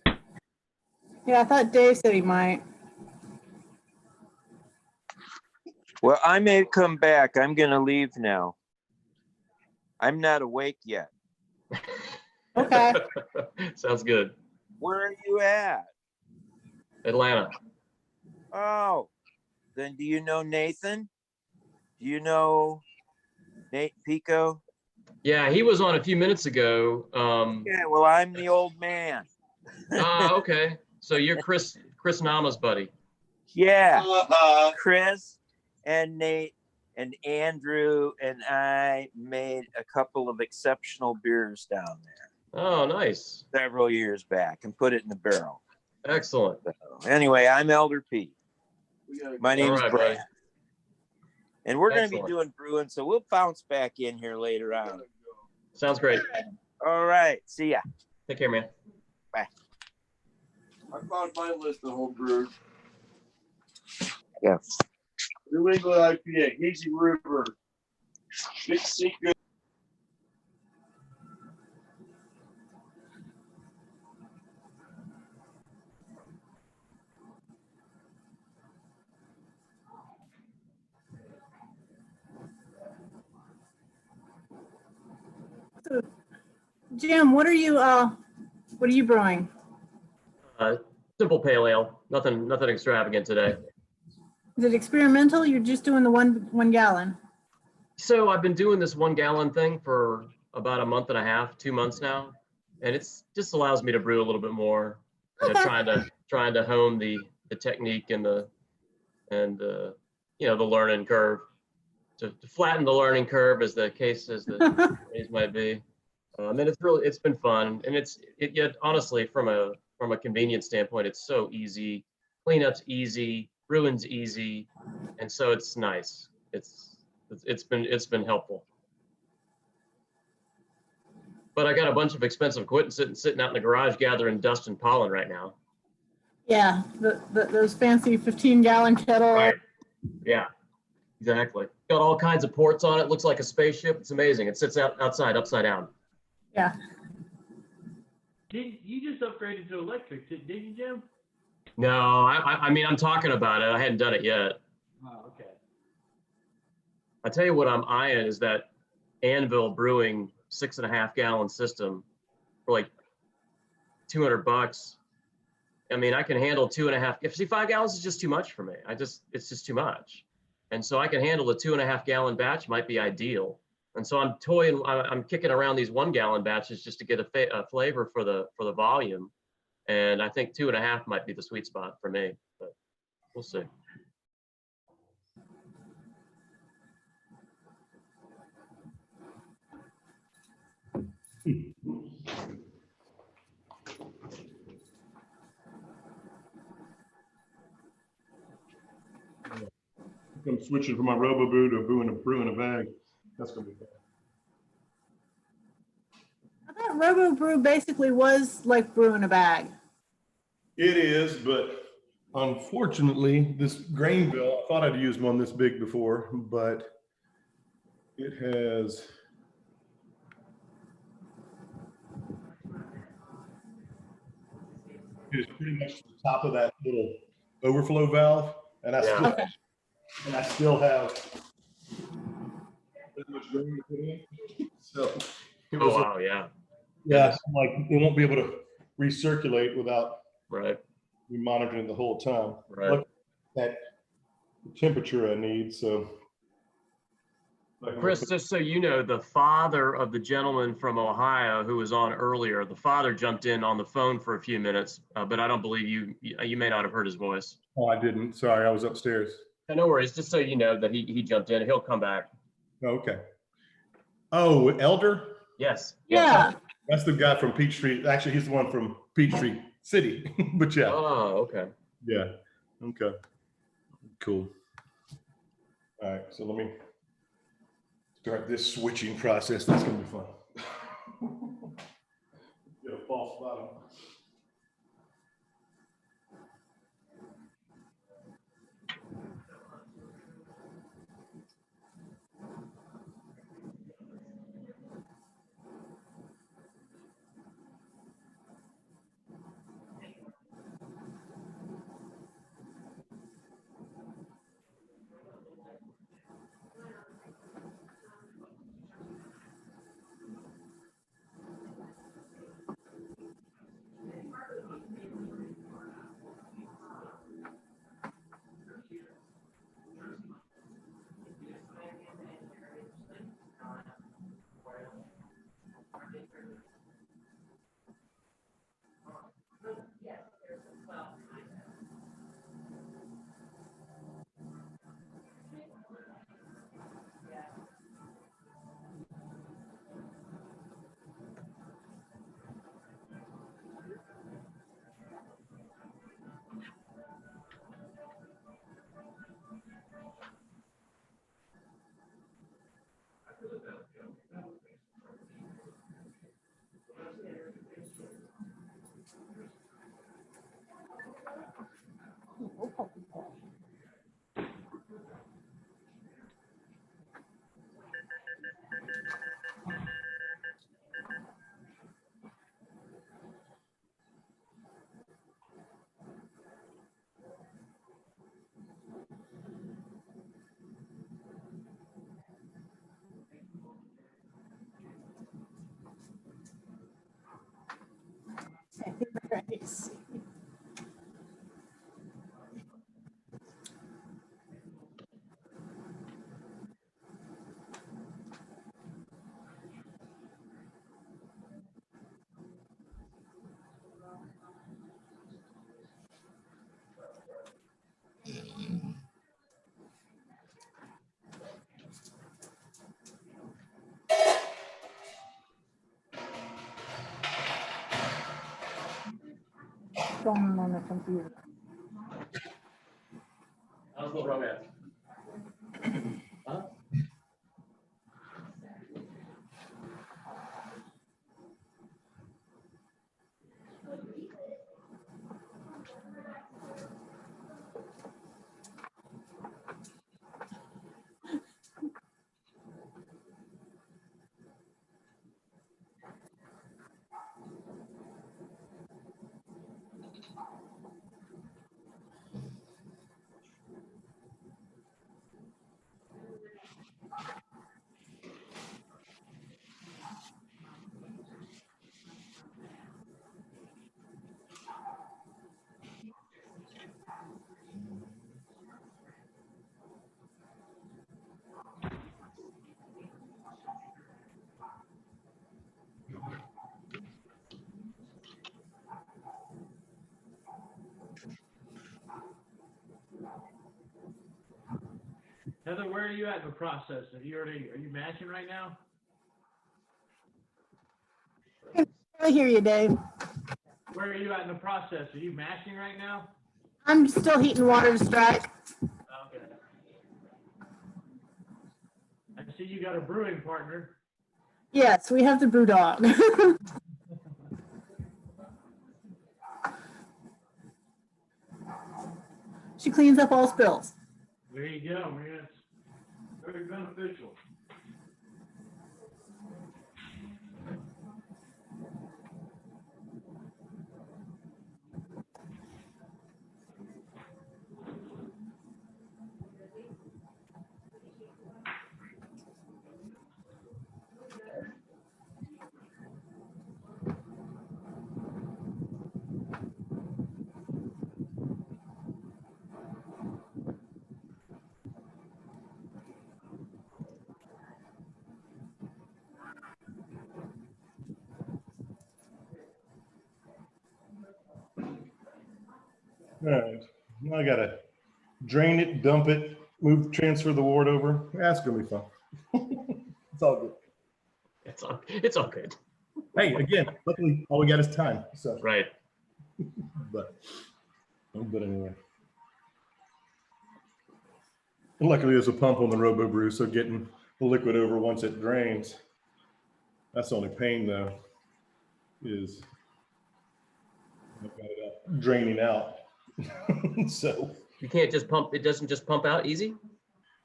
Yeah, I thought Dave said he might. Well, I may come back. I'm going to leave now. I'm not awake yet. Okay. Sounds good. Where are you at? Atlanta. Oh, then do you know Nathan? Do you know Nate Pico? Yeah, he was on a few minutes ago. Yeah, well, I'm the old man. Okay. So you're Chris Nama's buddy. Yeah. Chris and Nate and Andrew and I made a couple of exceptional beers down there. Oh, nice. Several years back and put it in the barrel. Excellent. So, anyway, I'm Elder P. My name is right, Brad. buddy. And we're going to be Excellent. doing brewing, so we'll bounce back in here later on. Sounds great. All right. See ya. Take care, man. Bye. I found my list of home brews. Yeah. New England IPA, Hazy River, Big Secret. So, Jim, what are you brewing? Simple pale ale. Nothing extravagant today. Is it experimental? You're just doing the one gallon? So I've been doing this 1 gallon thing for about a month and a half, 2 months now, and it's just allows me to brew a little bit more. You know, trying to hone the technique and the learning curve to flatten the learning curve, as the case might be. And it's been fun, and yet honestly from a convenience standpoint, it's so easy. Cleanup's easy, brewing's easy, and so it's nice. It's been helpful. But I got a bunch of expensive equipment sitting out in the garage gathering dust and pollen right now. Yeah, those fancy 15-gallon kettles. Right. Yeah, exactly. Got all kinds of ports on it. Looks like a spaceship. It's amazing. It sits outside, upside down. Yeah. You just upgraded to electric, did you, Jim? No, I mean, I'm talking about it. I hadn't done it yet. Oh, okay. I tell you what I'm eyeing is that Anvil Brewing 6.5 gallon system for like $200. I mean, I can handle 2.5. If see 5 gallons is just too much for me. It's just too much. And so I can handle a 2.5 gallon batch might be ideal. And so I'm kicking around these 1 gallon batches just to get a flavor for the volume. And I think 2.5 might be the sweet spot for me, but we'll see. I'm switching from my Robo Brew to brew in a bag. That's gonna be fun. I thought Robo Brew basically was like brew in a bag. It is, but unfortunately, this grain bill, I thought I'd used one this big before, but it has it's pretty much to the top of that little overflow valve, and I still Okay. have that much grain to put in. So it Oh was wow, yeah. yeah, I'm like it won't be able to recirculate without Right. monitoring the whole time. Right. Look at the temperature I need, so. Chris, just so you know, the father of the gentleman from Ohio who was on earlier, the father jumped in on the phone for a few minutes, but I don't believe you may not have heard his voice. Oh, I didn't. Sorry, I was upstairs. No worries. Just so you know that he jumped in. He'll come back. Okay. Oh, Elder? Yes. Yeah. That's the guy from Peachtree. Actually, he's the one from Peachtree City. But yeah. Oh, okay. Yeah. Okay. Cool. All right. So let me start this switching process. That's gonna be fun. Get a false bottom. Nice. Going on the computer. How's the romance? Huh? Heather, where are you at in the process? Are you mashing right now? I hear you, Dave. Where are you at in the process? Are you mashing right now? I'm still heating water to strike. Okay. I see you got a brewing partner. Yes, we have the brew dog. She cleans up all spills. There you go, man. It's very beneficial. All right. Now I gotta drain it, dump it, transfer the wort over. That's gonna be fun. It's all good. It's all good. Hey, again, luckily all we got is time. So Right. but anyway. Luckily there's a pump on the Robo Brew, so getting the liquid over once it drains. That's the only pain though, is draining out. So you can't just pump, it doesn't just pump out easy?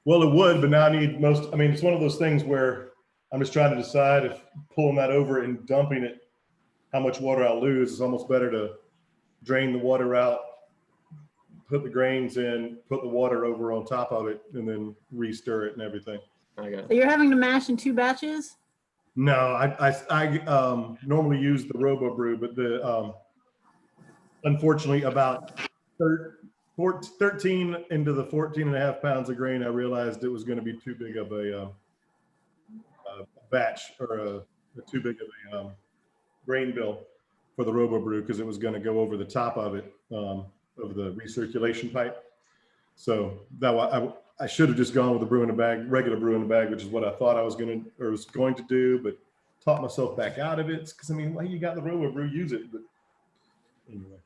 Well, it would, but now I need I mean, it's one of those things where I'm just trying to decide if pulling that over and dumping it, how much water I'll lose. It's almost better to drain the water out, put the grains in, put the water over on top of it, and then re-stir it and everything. I got it. So you're having to mash in 2 batches? No, I normally use the Robo Brew, but unfortunately about 13 into the 14 and a half pounds of grain, I realized it was going to be too big of a batch or too big of a grain bill for the Robo Brew because it was going to go over the top of it, of the recirculation pipe. So that I should have just gone with the brew in a bag, regular brew in a bag, which is what I thought I was going to do, but talked myself back out of it because I mean, well, you got the Robo Brew, use it. But anyway,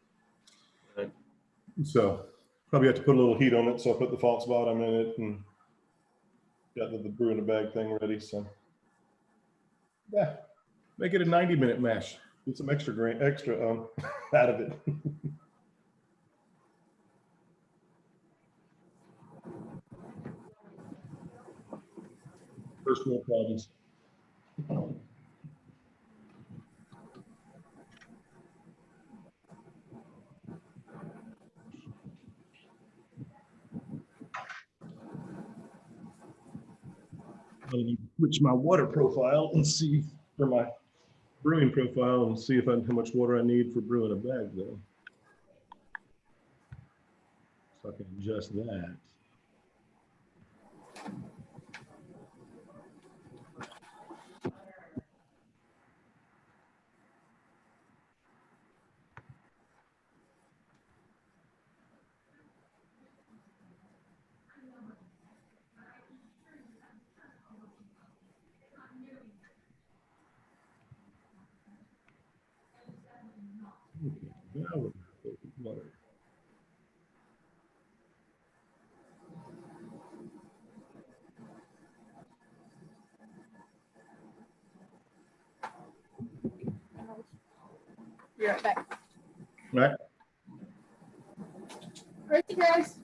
so probably have to put a little heat on it. So I put the false bottom in it and got the brew in a bag thing ready. So yeah, make it a 90-minute mash. Get some extra out of it. First world problems. I'll switch my water profile and see for my brewing profile and see how much water I need for brewing a bag though. So I can adjust that. Okay, now we're going to put water. Be right back. Right. Right, you guys.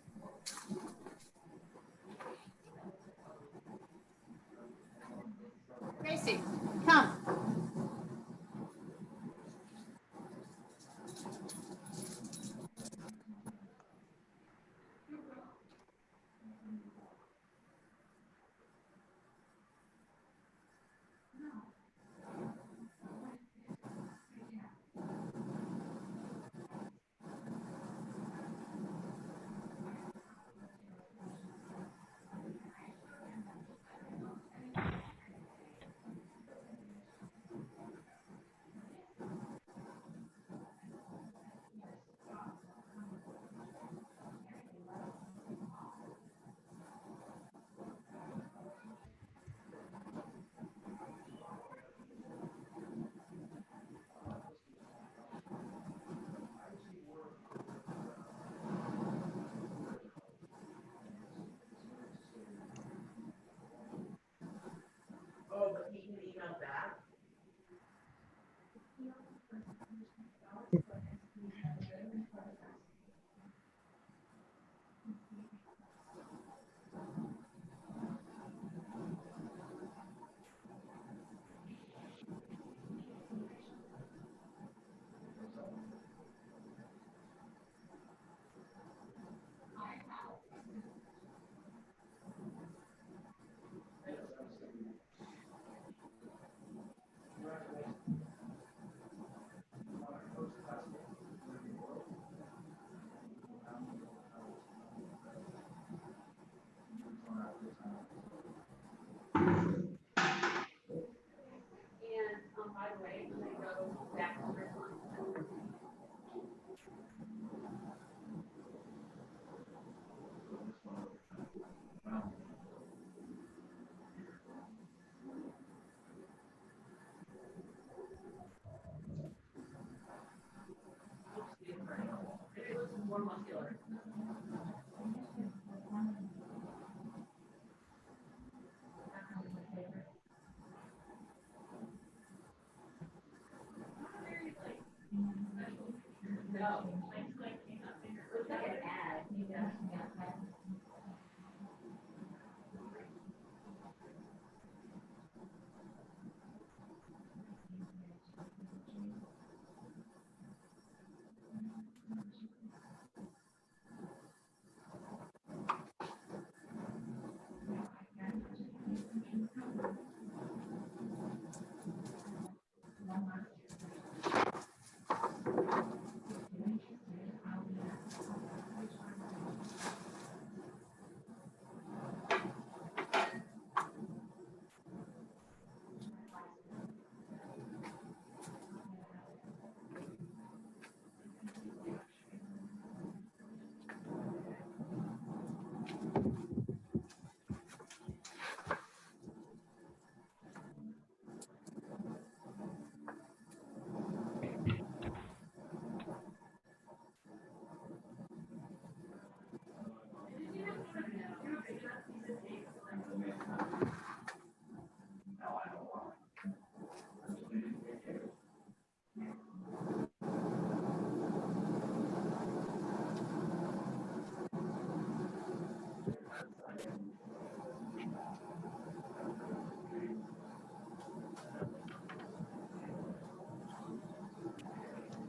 Gracie, come.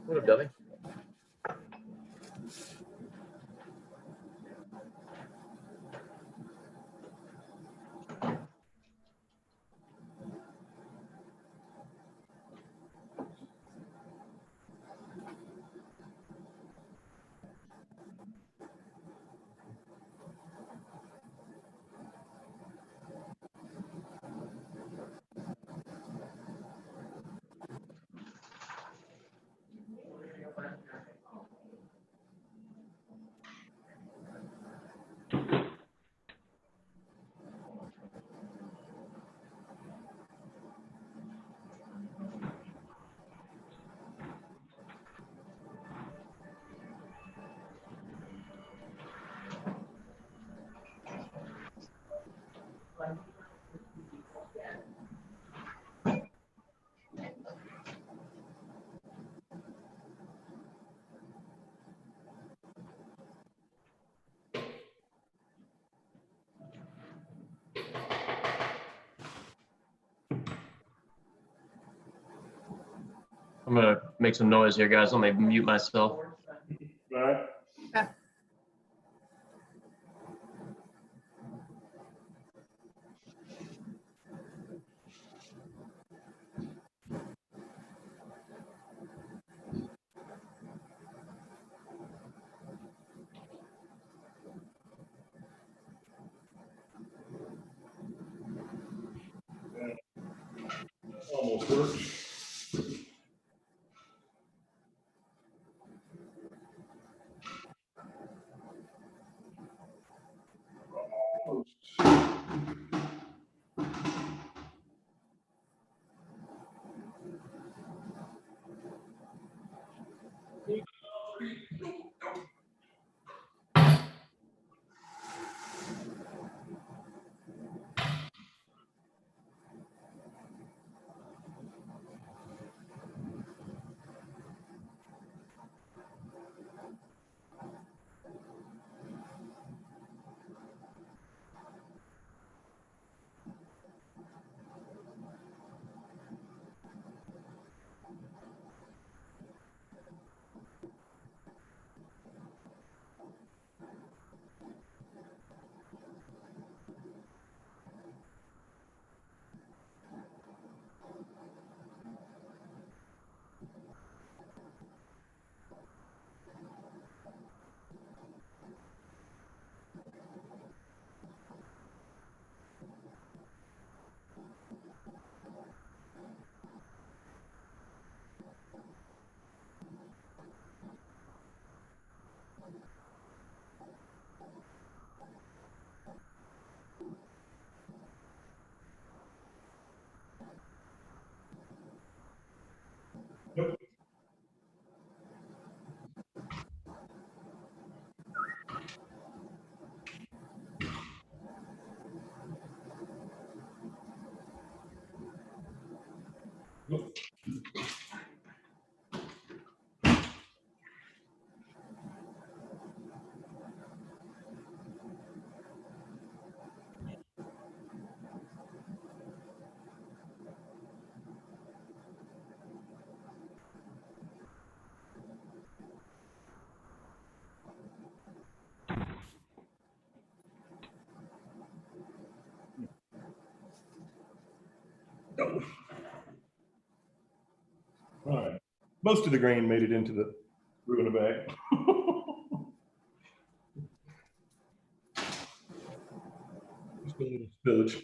What up, Dovey? I'm gonna make some noise here, guys. Let me mute myself. All right. Almost worked. Most of the grain made it into the brew in a bag. Just a little spillage.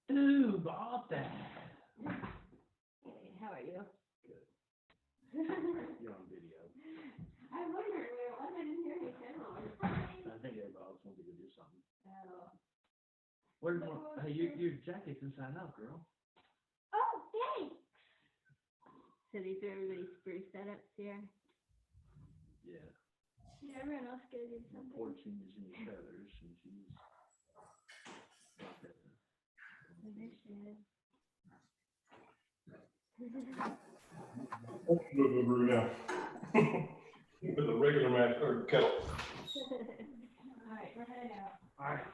Who bought that? Hey, how are you? You're on video. I wondered where it was. I didn't hear any sound. I think everybody else wants to go do something. Oh. Where's your jacket's inside out, girl? Oh, thanks. So these are everybody's brew setups here. Yeah. Yeah, everyone else go do something. Fortune is in your feathers, and she's. Oh, there she is. Move the brew now. With the regular match or kettle. All right, we're heading out. All right.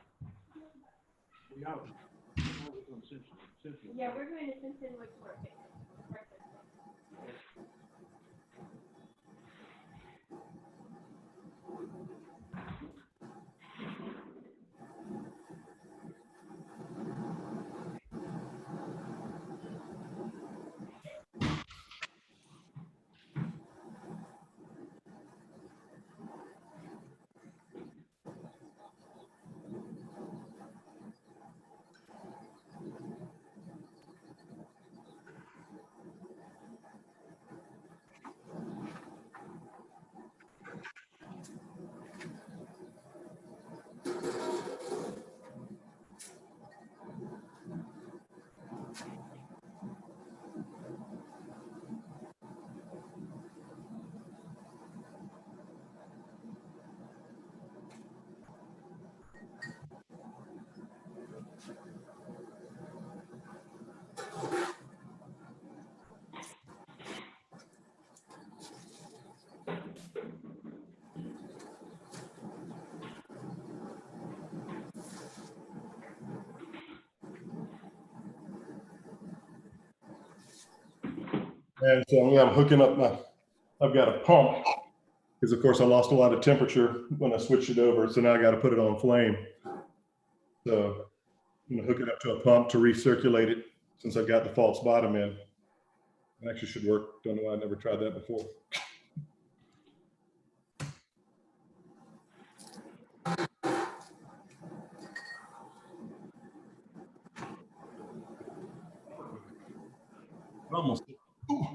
We out. We're going to Simpson. Yeah, we're going to Simpson Woods for a picnic. And so yeah, I'm hooking up I've got a pump because of course I lost a lot of temperature when I switched it over. So now I got to put it on flame. So I'm gonna hook it up to a pump to recirculate it since I've got the false bottom in. It actually should work. Don't know why I never tried that before. Almost. Ooh.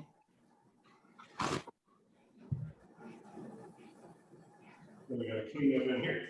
Then we gotta clean up in here.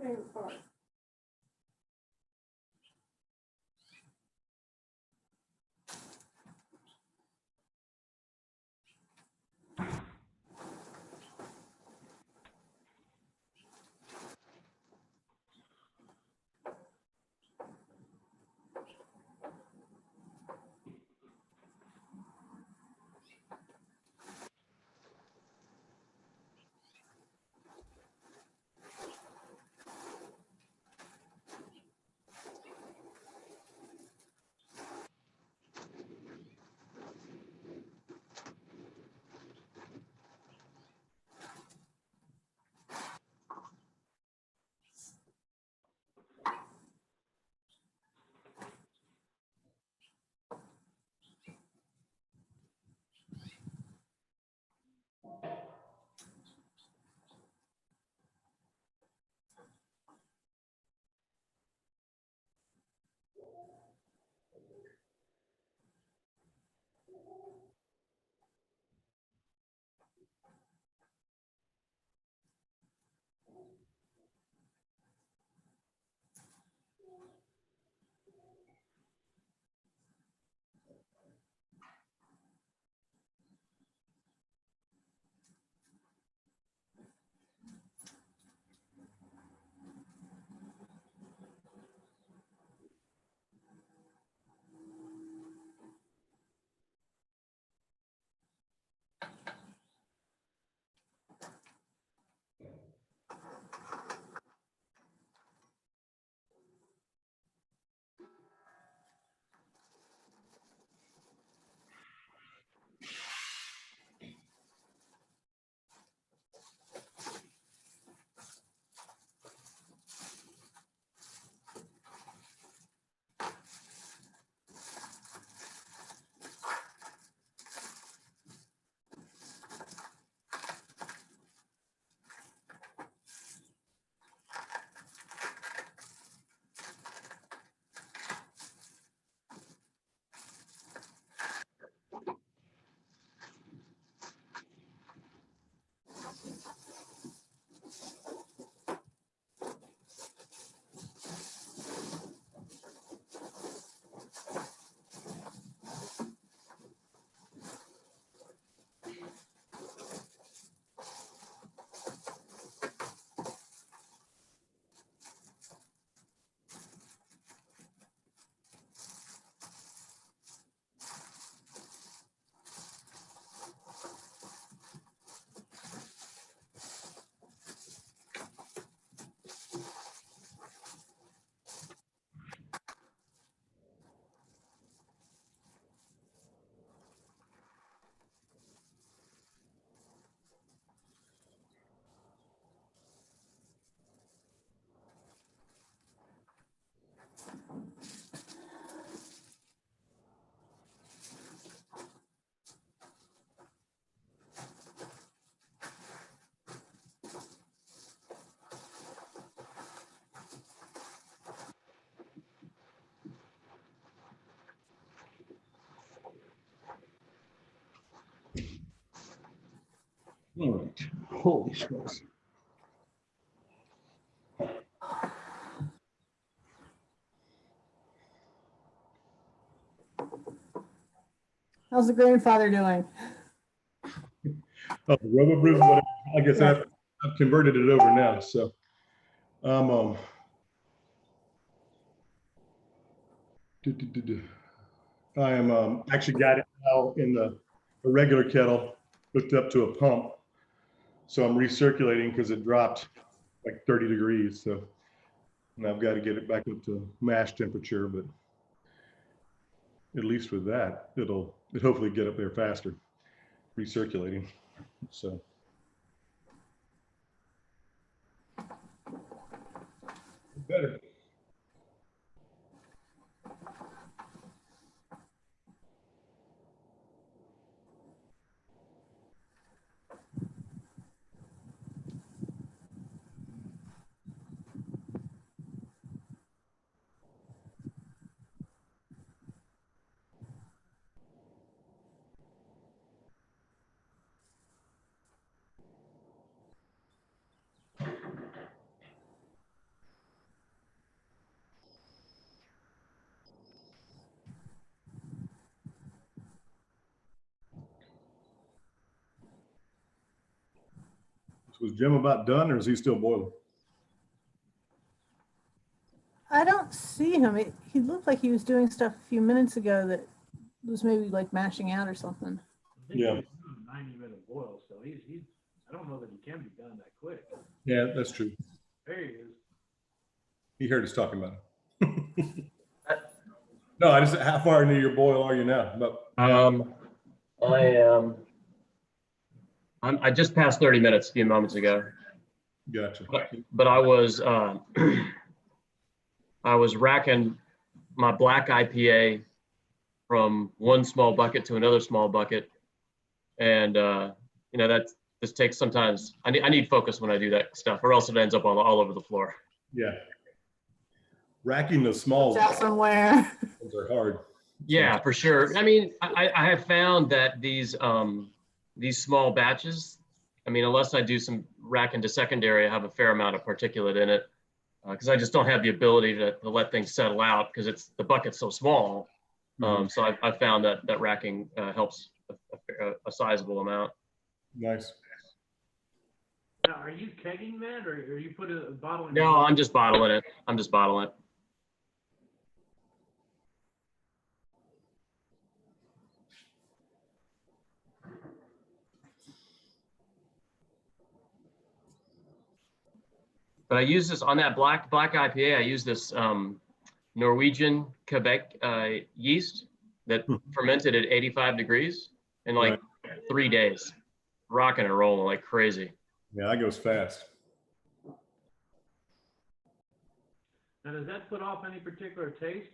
favorite part. All right. Holy smokes. How's the grandfather doing? Oh, the Robo Brew, whatever. Like I said, Yeah. I've converted it over now. So do, do, do, do. I am actually got it now in the regular kettle hooked up to a pump. So I'm recirculating because it dropped like 30 degrees. So and I've got to get it back up to mash temperature, but at least with that, it'll hopefully get up there faster, recirculating. So better. Was Jim about done, or is he still boiling? I don't see him. He looked like he was doing stuff a few minutes ago that was maybe like mashing out or something. I think Yeah. he's doing a 90-minute boil, so he's I don't know that he can be done that quick. Yeah, that's true. There he is. He heard us talking about it. No, I just, how far into your boil are you now? I just passed 30 minutes a few moments ago. Gotcha. But I was I was racking my black IPA from one small bucket to another small bucket, and you know, that just takes sometimes. I need focus when I do that stuff, or else it ends up all over the floor. Yeah. Racking the small Out somewhere. ones are hard. Yeah, for sure. I mean, I have found that these small batches, I mean, unless I do some racking to secondary, I have a fair amount of particulate in it, because I just don't have the ability to let things settle out because the bucket's so small. So I found that racking helps a sizable amount. Nice. Now, are you kegging that, or are you putting a bottle in? No, I'm just bottling it. I'm just bottling it. But I use this on that black IPA. I use this Norwegian Quebec yeast that fermented at 85 degrees in like 3 days, rocking and rolling like crazy. Yeah, that goes fast. Now, does that put off any particular taste?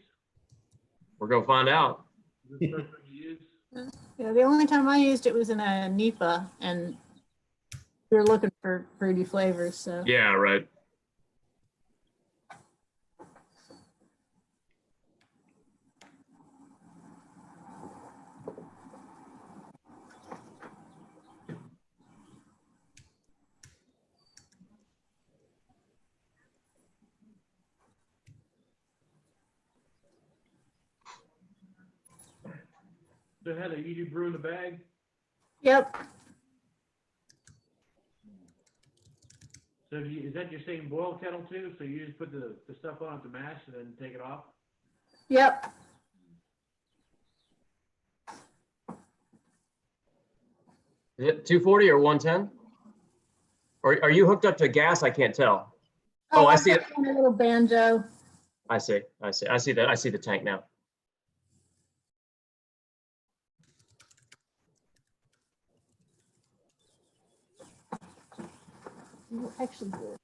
We're gonna find out. Is it something you use? Yeah, the only time I used it was in a NEPA, and we were looking for fruity flavors. So Yeah, right. So it had a ED brew in the bag? Yep. So is that your same boil kettle too? So you just put the stuff on it to mash and then take it off? Yep. Is it 240 or 110? Or are you hooked up to gas? I can't tell. Oh, I see it. A little banjo. I see that. I see the tank now. Actually good.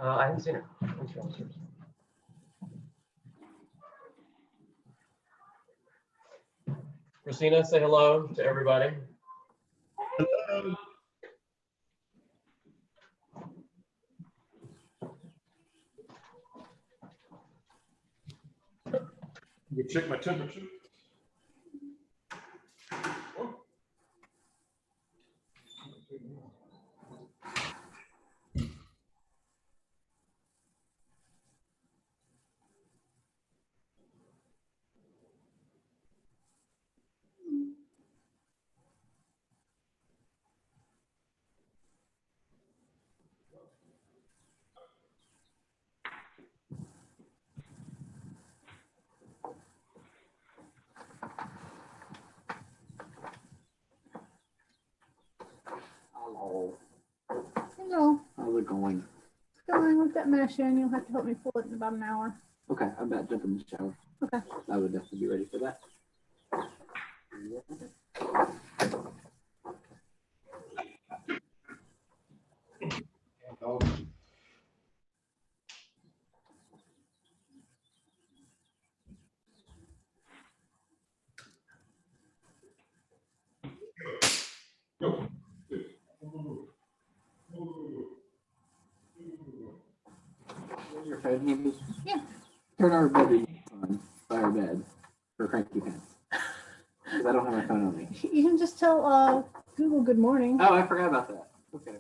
I haven't seen her. Christina, say hello to everybody. Hello. You check my temperature. Hello. Hello. How's it going? It's going with that mash in. You'll have to help me pull it in about an hour. Okay, I'm about to jump in the shower. Okay. I would definitely be ready for that. Oh. Go. Your phone handy? Yeah. Turn our bedroom on by our bed for cranky pants. Because I don't have my phone on me. You can just tell Google good morning. Oh, I forgot about that. Okay.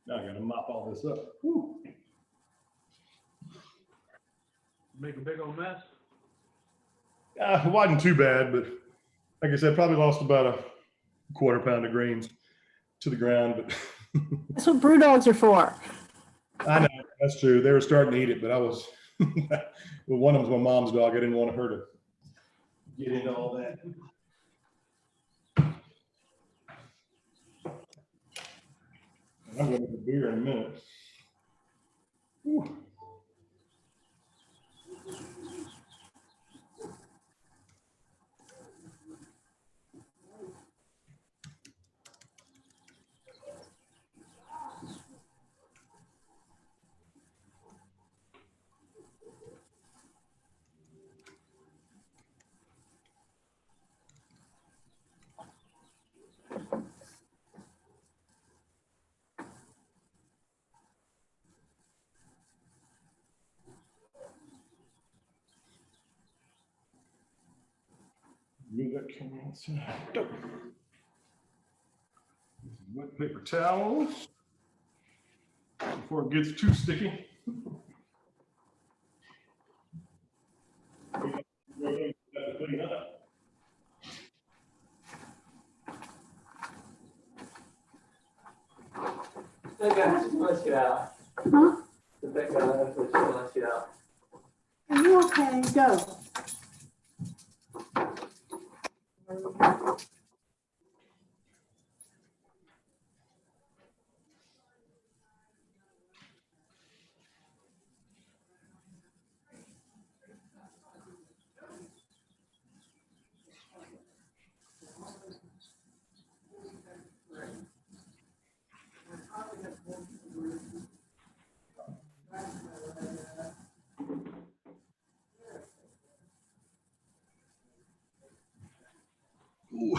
Now I gotta mop all this up. Whew. Make a big old mess. It wasn't too bad, but like I said, probably lost about a quarter pound of greens to the ground. But That's what brew dogs are for. I know that's true. They were starting to eat it, but I was. Well, one of them's my mom's dog. I didn't want her to get into all that. I'm going to get beer in a minute. Whew. Move that camera outside. Wet paper towels before it gets too sticky. Clean up. That guy just flushed it out. Huh? That guy just flushed it out. Are you okay? Go. Ooh.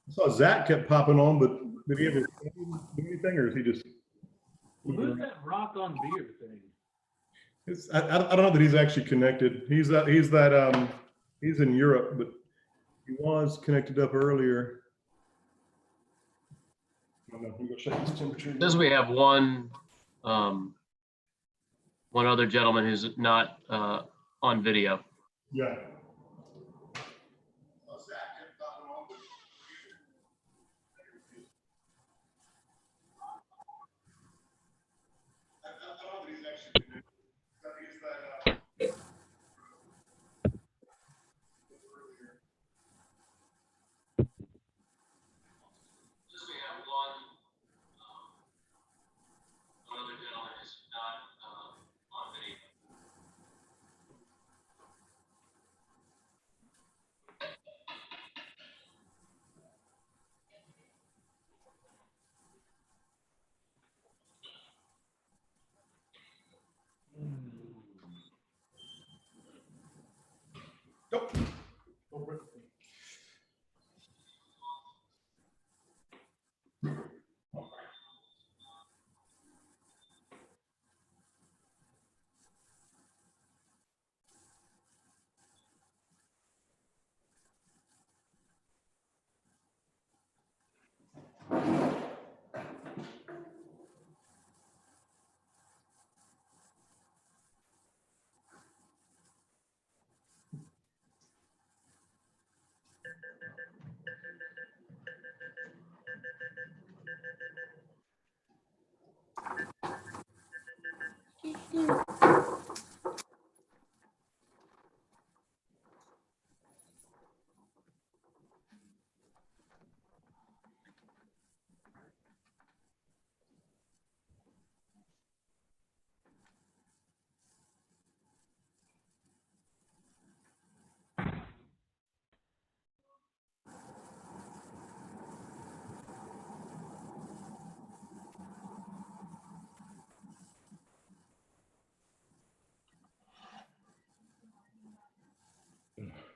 I saw Zach kept popping on, but did he ever do anything, or is he just? Who's that rock on beer thing? I don't know that he's actually connected. He's in Europe, but he was connected up earlier. I'm gonna go check his temperature. Says we have one other gentleman who's not on video. Yeah.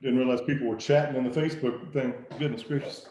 Didn't realize people were chatting in the Facebook thing. Goodness gracious.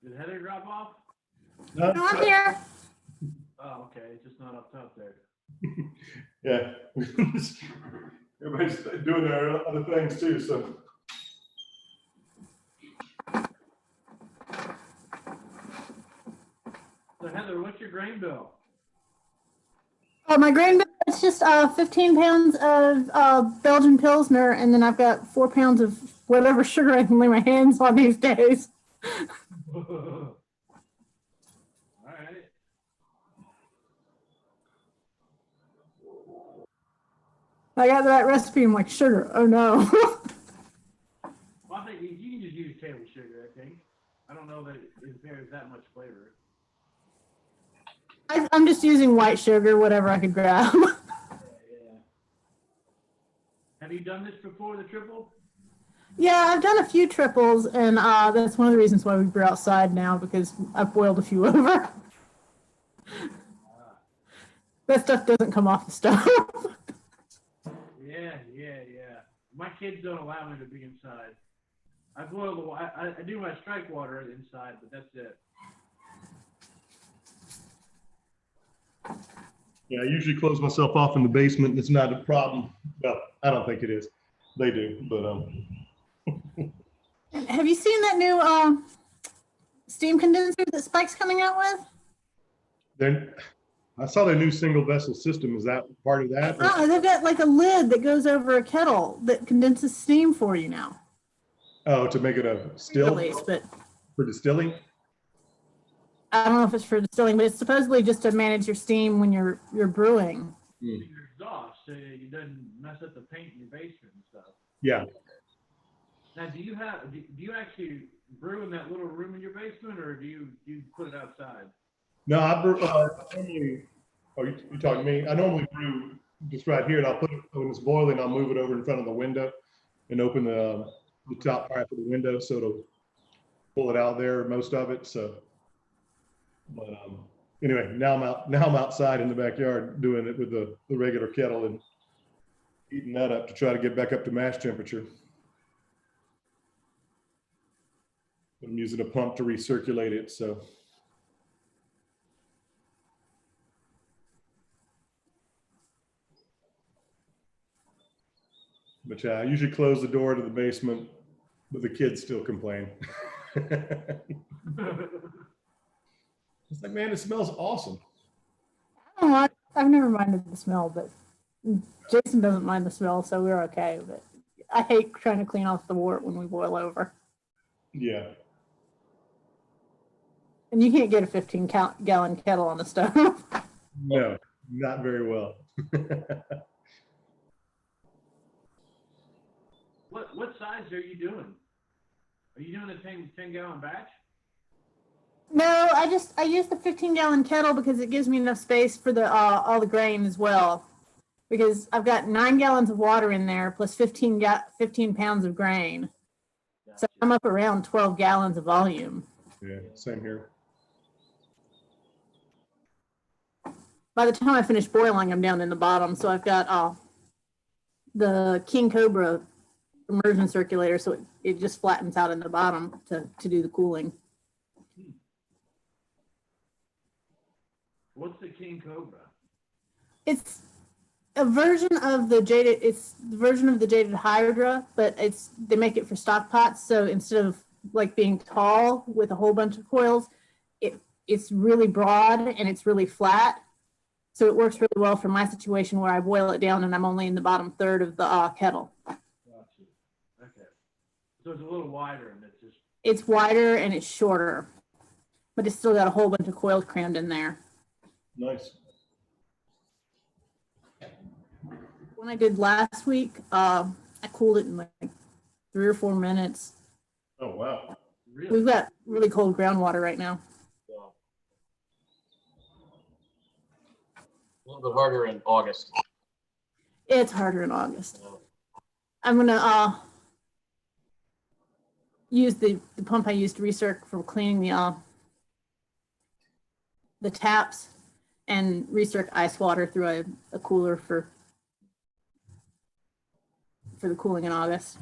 Did Heather drop off? No, I'm here. Oh, okay. It's just not up top there. Yeah. Everybody's doing their other things too, so. So Heather, what's your grain bill? Oh, my grain bill, it's just 15 pounds of Belgian Pilsner, and then I've got 4 pounds of whatever sugar I can lay my hands on these days. All right. I got that recipe, I'm like, sugar, oh no. Well, I think you can just use table sugar, I think. I don't know that it bears that much flavor. I'm just using white sugar, whatever I could grab. Yeah. Have you done this before, the triple? Yeah, I've done a few triples, and that's one of the reasons why we brew outside now, because I've boiled a few over. That stuff doesn't come off the stove. Yeah. My kids don't allow me to be inside. I boil the I do my strike water inside, but that's it. Yeah, I usually close myself off in the basement, and it's not a problem. Well, I don't think it is. They do, but Have you seen that new steam condenser that Spike's coming out with? Then I saw their new single vessel system. Is that part of that? or- Oh, they've got like a lid that goes over a kettle that condenses steam for you now. Oh, to make it a still Release, but for distilling? I don't know if it's for distilling, but it's supposedly just to manage your steam when you're brewing. Your exhaust, so it doesn't mess up the paint in your basement and stuff. Yeah. Now, do you actually brew in that little room in your basement, or do you put it outside? No, I brew, normally, oh, you talking to me? I normally brew just right here, and I'll put it when it's boiling, I'll move it over in front of the window and open the top part of the window so it'll pull it out there, most of it. So, but anyway, now I'm outside in the backyard doing it with the regular kettle and heating that up to try to get back up to mash temperature. I'm using a pump to recirculate it, so. But yeah, I usually close the door to the basement, but the kids still complain. It's like, man, it smells awesome. I don't know, I've never minded the smell, but Jason doesn't mind the smell, so we're okay. But I hate trying to clean off the wort when we boil over. Yeah. And you can't get a 15-gallon kettle on the stove. No, not very well. What size are you doing? Are you doing a 10-gallon batch? No, I use the 15-gallon kettle because it gives me enough space for the all the grain as well. Because I've got 9 gallons of water in there plus 15 pounds of grain. So I'm up around 12 gallons of volume. Yeah, same here. By the time I finish boiling, I'm down in the bottom. So I've got the King Cobra immersion circulator, so it just flattens out in the bottom to do the cooling. What's the King Cobra? It's a version of the jaded Hydra, but they make it for stock pots. So instead of like being tall with a whole bunch of coils, it's really broad and it's really flat. So it works really well for my situation where I boil it down and I'm only in the bottom third of the kettle. Gotcha. Okay. So it's a little wider and it's just. It's wider and it's shorter, but it's still got a whole bunch of coils crammed in there. Nice. When I did last week, I cooled it in like 3 or 4 minutes. Oh, wow. Really? We've got really cold groundwater right now. A little bit harder in August. It's harder in August. I'm gonna use the pump I used to recirc for cleaning the taps and recirc ice water through a cooler for the cooling in August.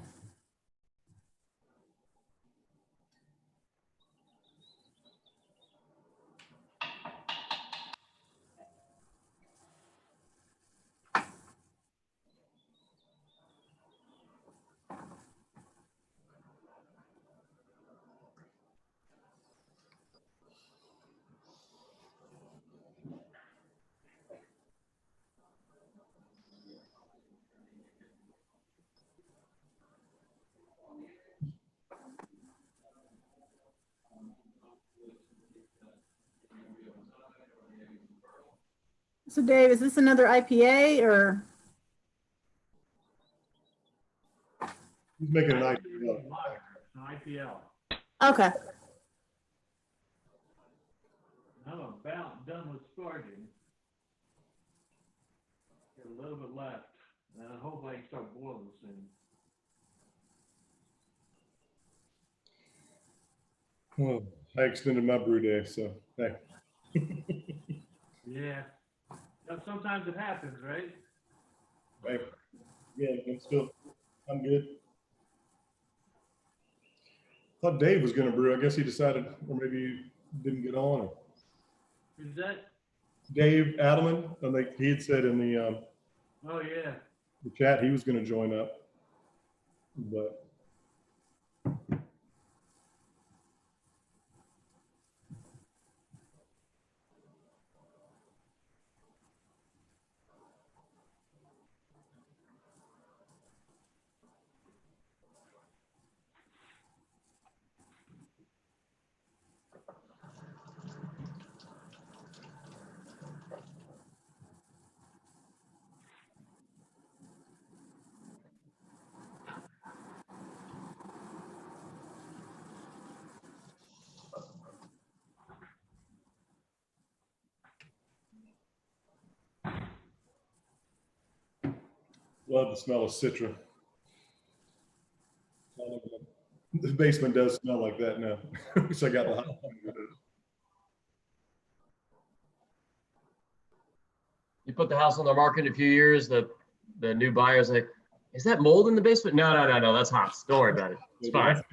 So Dave, is this another IPA or? He's making an IPL. An IPL. Okay. I'm about done with sparging. Got a little bit left. And I hope I can start boiling soon. Oh, I extended my brew day, so hey. Yeah. Sometimes it happens, right? Right. Yeah, I'm good. Thought Dave was gonna brew. I guess he decided, or maybe he didn't get on. Who's that? Dave Adelman, I think he had said in the Oh, yeah. chat he was gonna join up, but Love the smell of Citra. The basement does smell like that now. So I got the hot. You put the house on the market in a few years, the new buyer's like, is that mold in the basement? No, that's hops. Don't worry about it. It's fine.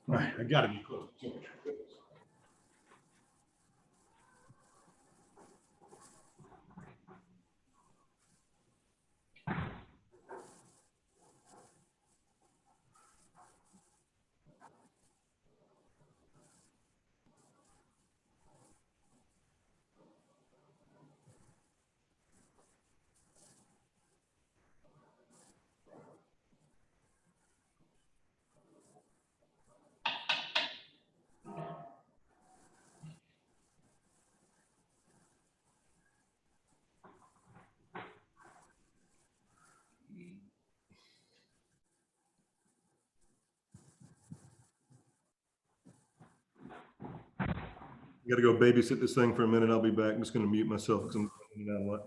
All right, I gotta be close. I gotta go babysit this thing for a minute. I'll be back. I'm just gonna mute myself because I'm in and out a lot.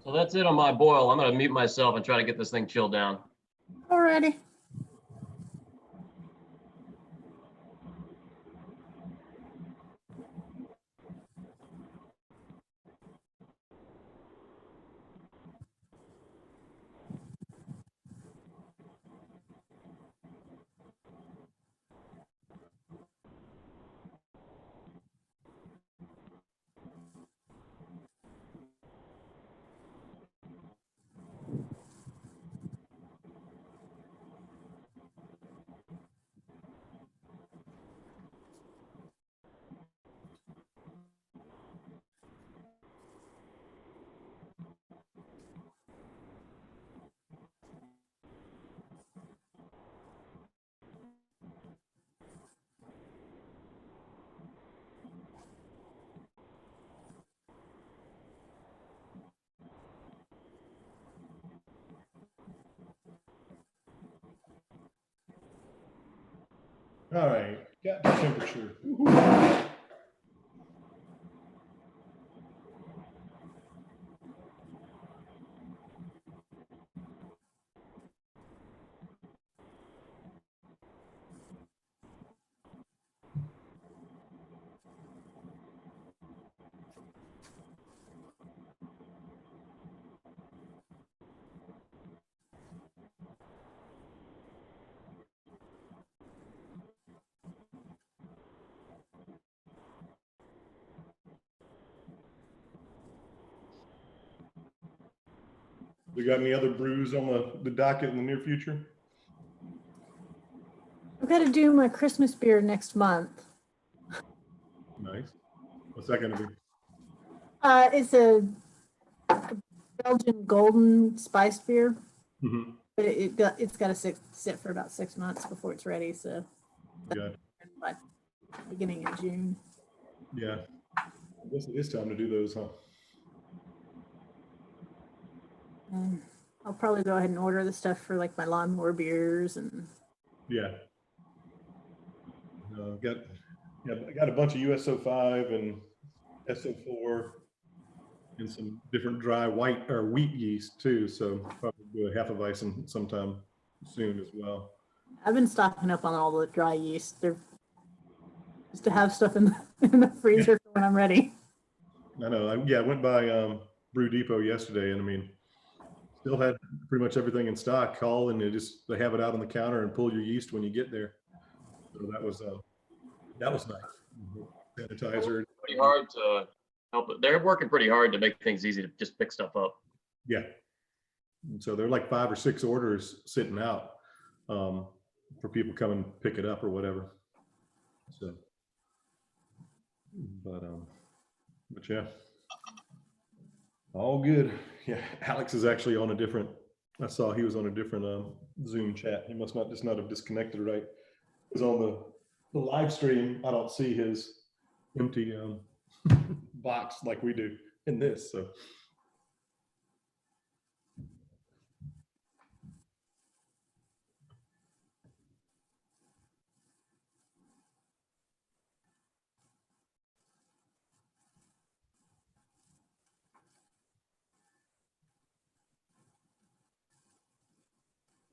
So that's it on my boil. I'm gonna mute myself and try to get this thing chilled down. Alrighty. All right, got the temperature. Woo-hoo. We got any other brews on the docket in the near future? I've got to do my Christmas beer next month. Nice. What's that going to be? It's a Belgian golden spiced beer, Mm-hmm. but it's got to sit for about 6 months before it's ready. So, Good. by beginning of June. Yeah. I guess it is time to do those, huh? And I'll probably go ahead and order the stuff for like my lawnmower beers and. Yeah. I got a bunch of USO5 and SO4 and some different dry white or wheat yeast too. So probably do a Hefeweizen sometime soon as well. I've been stocking up on all the dry yeast. They're just to have stuff in the freezer for when I'm ready. I know. I went by Brew Depot yesterday, and I mean, still had pretty much everything in stock. Call and they have it out on the counter and pull your yeast when you get there. So that was nice. Sanitizer. Pretty hard to help it. They're working pretty hard to make things easy to just pick stuff up. Yeah. And so there are like 5 or 6 orders sitting out for people come and pick it up or whatever. So, but yeah, all good. Yeah, Alex is actually on a different. I saw he was on a different Zoom chat. He must not have disconnected right. Because on the live stream, I don't see his empty box like we do in this. So.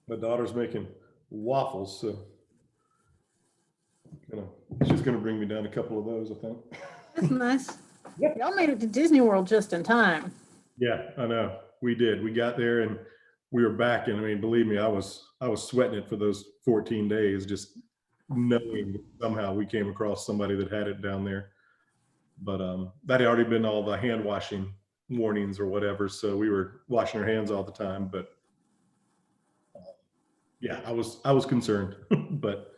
My daughter's making waffles, so she's gonna bring me down a couple of those, I think. That's nice. Y'all made it to Disney World just in time. Yeah, I know. We did. We got there and we were back, and I mean, believe me, I was sweating it for those 14 days, just knowing that somehow we came across somebody that had it down there. But that had already been all the hand washing warnings or whatever, so we were washing our hands all the time. But yeah, I was concerned, but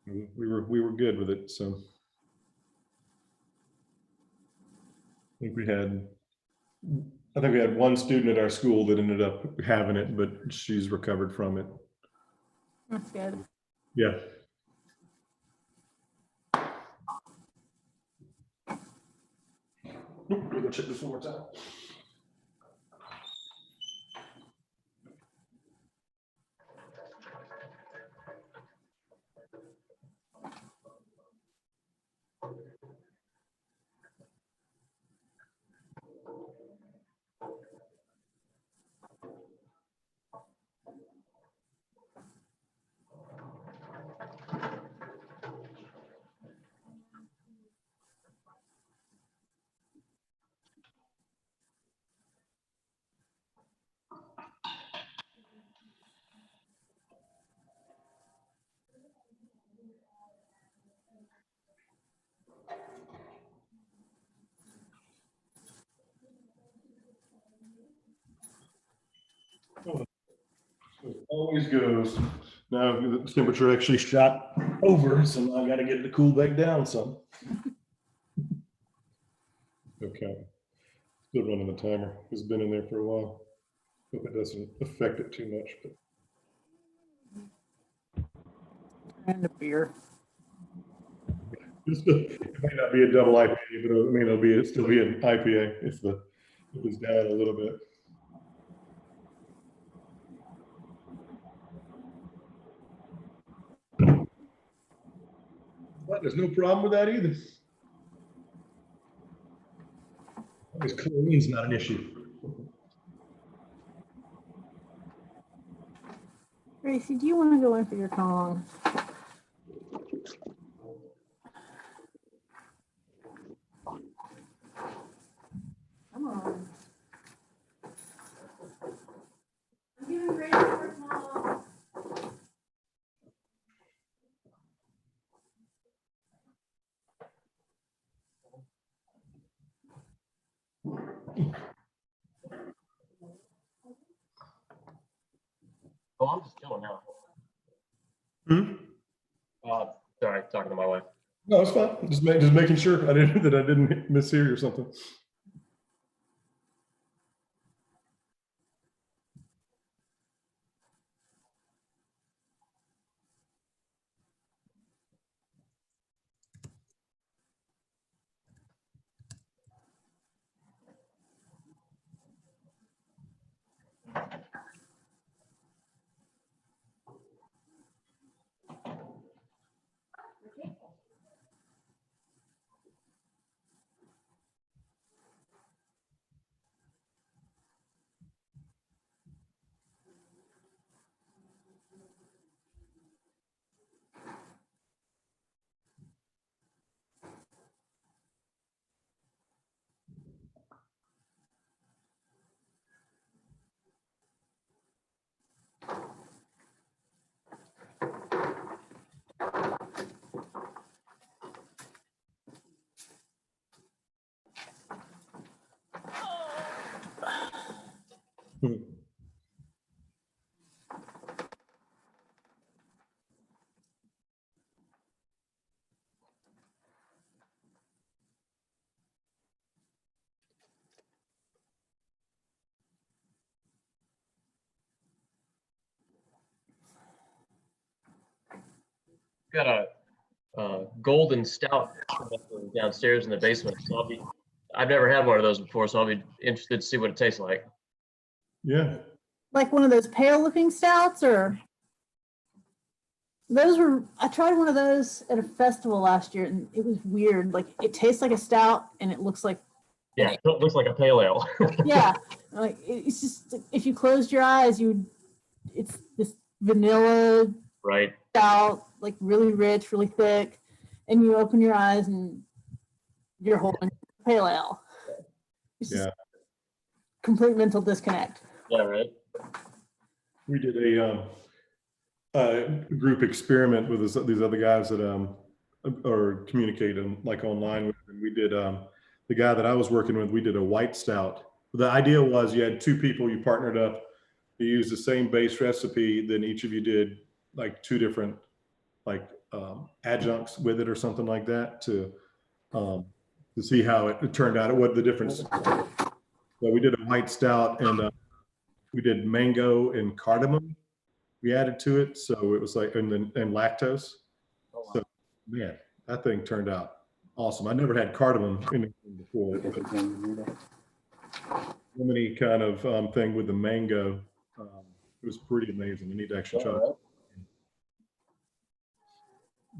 we were good with it. So I think we had one student at our school that ended up having it, but she's recovered from it. That's good. Yeah. Let me go check this one more time. Always goes. Now the temperature actually shot over, so now I got to get it to cool back down some. Okay. Still running the timer. It's been in there for a while. Hope it doesn't affect it too much. But And a beer. it might not be a double IPA, but I mean it'll still be an IPA if it's down a little bit. But there's no problem with that either. Because chlorine's not an issue. Gracie, do you want to go in for your Kong? Come on. I'm giving Gracie her Kong. Oh, I'm just chilling now. Sorry, talking to my wife. No, it's fine. Just making sure that I didn't mishear or something. Got a golden stout downstairs in the basement. So I've never had one of those before, so I'll be interested to see what it tastes like. Yeah. Like one of those pale looking stouts, or I tried one of those at a festival last year and it was weird. Like it tastes like a stout and it looks like, yeah, it looks like a pale ale. yeah. Like it's just, if you closed your eyes, it's this vanilla right stout, like really rich, really thick. And you open your eyes and you're holding pale ale. It's just complete mental disconnect. Yeah, right. We did a group experiment with these other guys that are communicating like online with. And we did the guy that I was working with. We did a white stout. The idea was you had two people, you partnered up, you used the same base recipe, then each of you did like two different like adjuncts with it or something like that to see how it turned out, what the difference. So we did a white stout and we did mango and cardamom. We added to it, so it was like and lactose. So man, that thing turned out awesome. I never had cardamom in anything before. So many kind of thing with the mango. It was pretty amazing. I need to actually try it.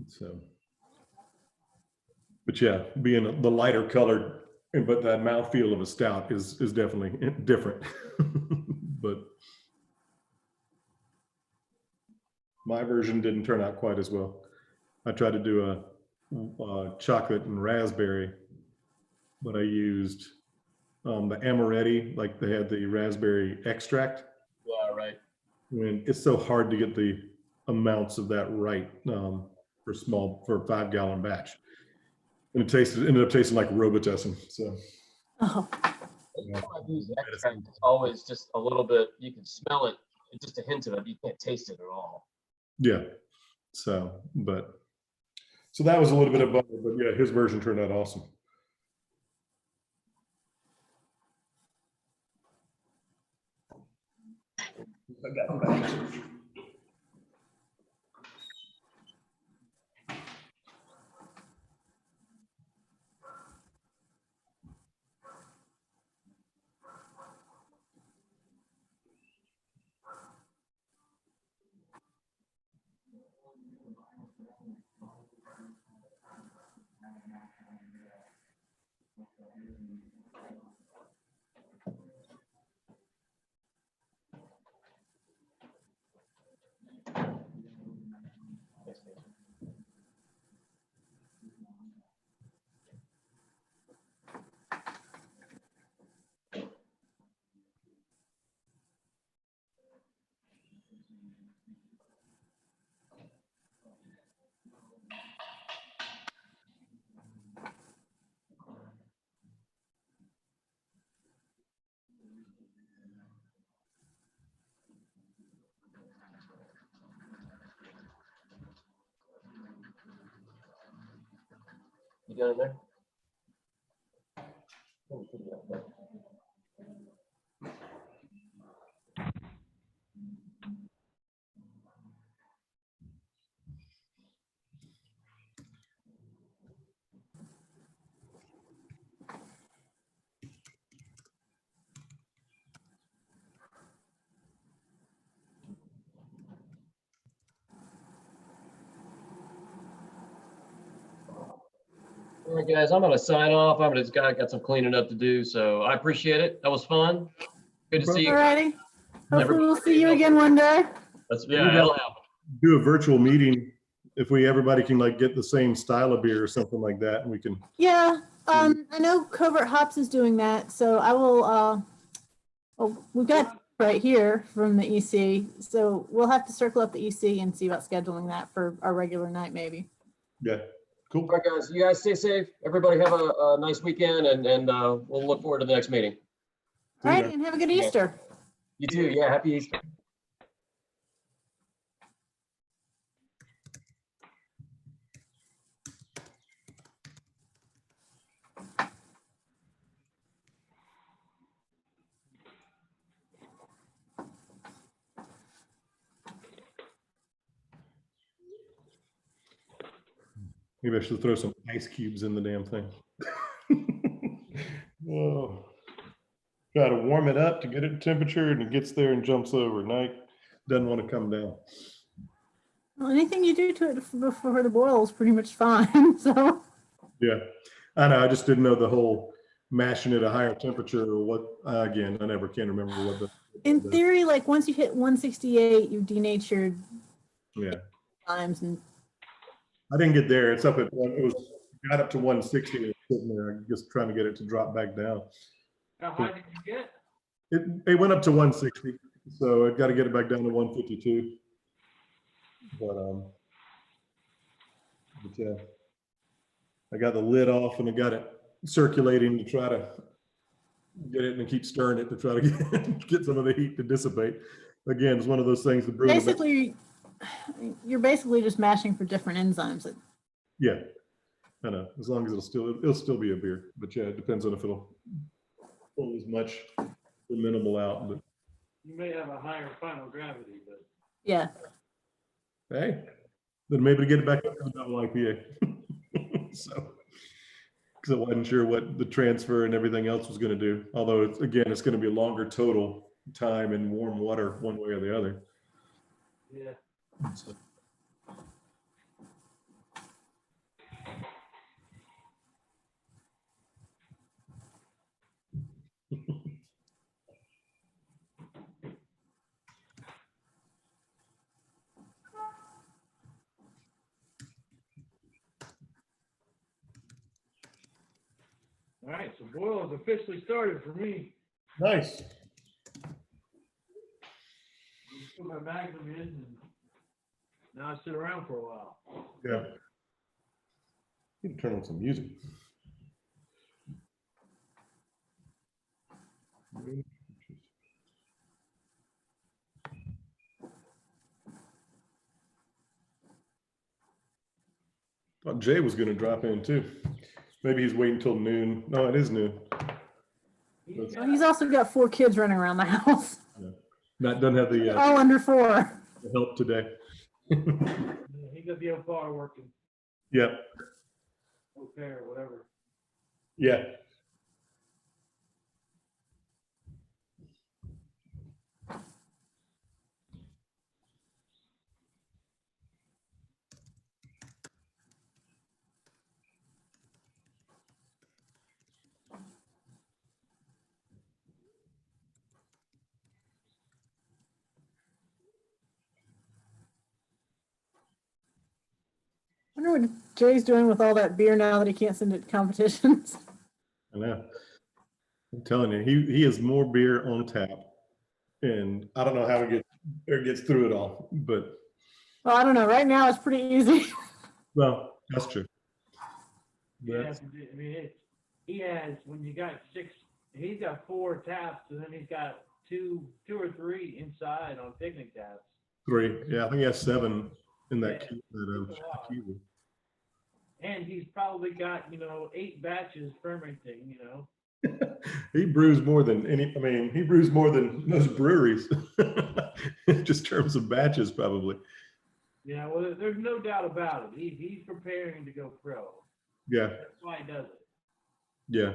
So, but yeah, being the lighter colored, but that mouthfeel of a stout is definitely different. But my version didn't turn out quite as well. I tried to do a chocolate and raspberry, but I used the amaretti, like they had the raspberry extract. Yeah, right. When it's so hard to get the amounts of that right for a 5 gallon batch, and it ended up tasting like Robitussin. So. Oh. It's always just a little bit. You can smell it just a hint of it. You can't taste it at all. Yeah. So that was a little bit of bummer, but yeah, his version turned out awesome. You got in there? All right, guys, I'm gonna sign off. Got some cleaning up to do, so I appreciate it. That was fun. Good to see you. Alrighty. Hopefully Everybody- we'll see you again one day. It'll happen. Do a virtual meeting if everybody can like get the same style of beer or something like that, and we can. Yeah, I know Covert Hops is doing that, so I will, we've got right here from the EC, so we'll have to circle up the EC and see about scheduling that for our regular night, maybe. Yeah, cool. All right, guys, you guys stay safe. Everybody have a nice weekend, and we'll look forward to the next meeting. All right, and have a good Easter. You too. Yeah, happy Easter. Maybe I should throw some ice cubes in the damn thing. Oh, got to warm it up to get it to temperature, and it gets there and jumps overnight. Doesn't want to come down. Well, anything you do to it before the boil is pretty much fine, so. Yeah, I know. I just didn't know the whole mashing at a higher temperature or what. Again, I never can remember what the. In theory, like once you hit 168, you denatured Yeah. times, and I didn't get there. It's up at got up to 160 and it's sitting there. I'm just trying to get it to drop back down. How high did you get? It went up to 160, so I've got to get it back down to 152. But yeah, I got the lid off and I got it circulating to try to get it, and keep stirring it to try to get some of the heat to dissipate. Again, it's one of those things. The brew. basically, you're basically just mashing for different enzymes. Yeah, I know. As long as it'll still be a beer, but yeah, it depends on if it'll pull as much or minimal out. But You may have a higher final gravity, but Yeah. hey, then maybe to get it back up to the double IPA. So, because I wasn't sure what the transfer and everything else was going to do. Although it's going to be a longer total time in warm water, one way or the other. yeah. So. All right, so boil has officially started for me. Nice. Just put my Magnum in, and now I sit around for a while. Yeah. You can turn on some music. Thought Jay was going to drop in too. Maybe he's waiting till noon. No, it is noon. So he's also got 4 kids running around the house. Yeah. Matt doesn't have the All under 4. help today. He could be on bar working. Yeah. Okay, or whatever. Yeah. I wonder what Jay's doing with all that beer now that he can't send it to competitions. I know. I'm telling you, he has more beer on tap, and I don't know how he gets through it all. But Well, I don't know. Right now it's pretty easy. well, that's true. Yeah, I mean, he has, when you got 6, he's got 4 taps, and then he's got two or 3 inside on picnic taps. 3. Yeah, I think he has 7 in that Yeah, key. And he's probably got, 8 batches fermenting, He brews more than he brews more than most breweries. Just in terms of batches, probably. Yeah, well, there's no doubt about it. He's preparing to go pro. Yeah. That's why he does it. Yeah.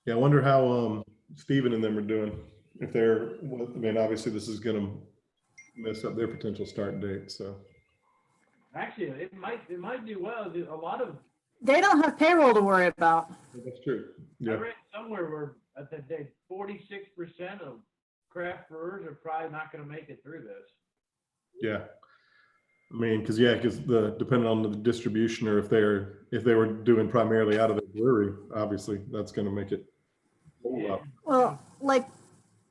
Yeah, I wonder how Steven and them are doing. If they're, obviously this is going to mess up their potential start date. So Actually, it might do well. A lot of They don't have payroll to worry about. that's true. I Yeah. read somewhere where at the day 46% of craft brewers are probably not going to make it through this. Yeah. Because depending on the distribution, or if they were doing primarily out of the brewery, obviously that's going to make it a whole lot. Well, like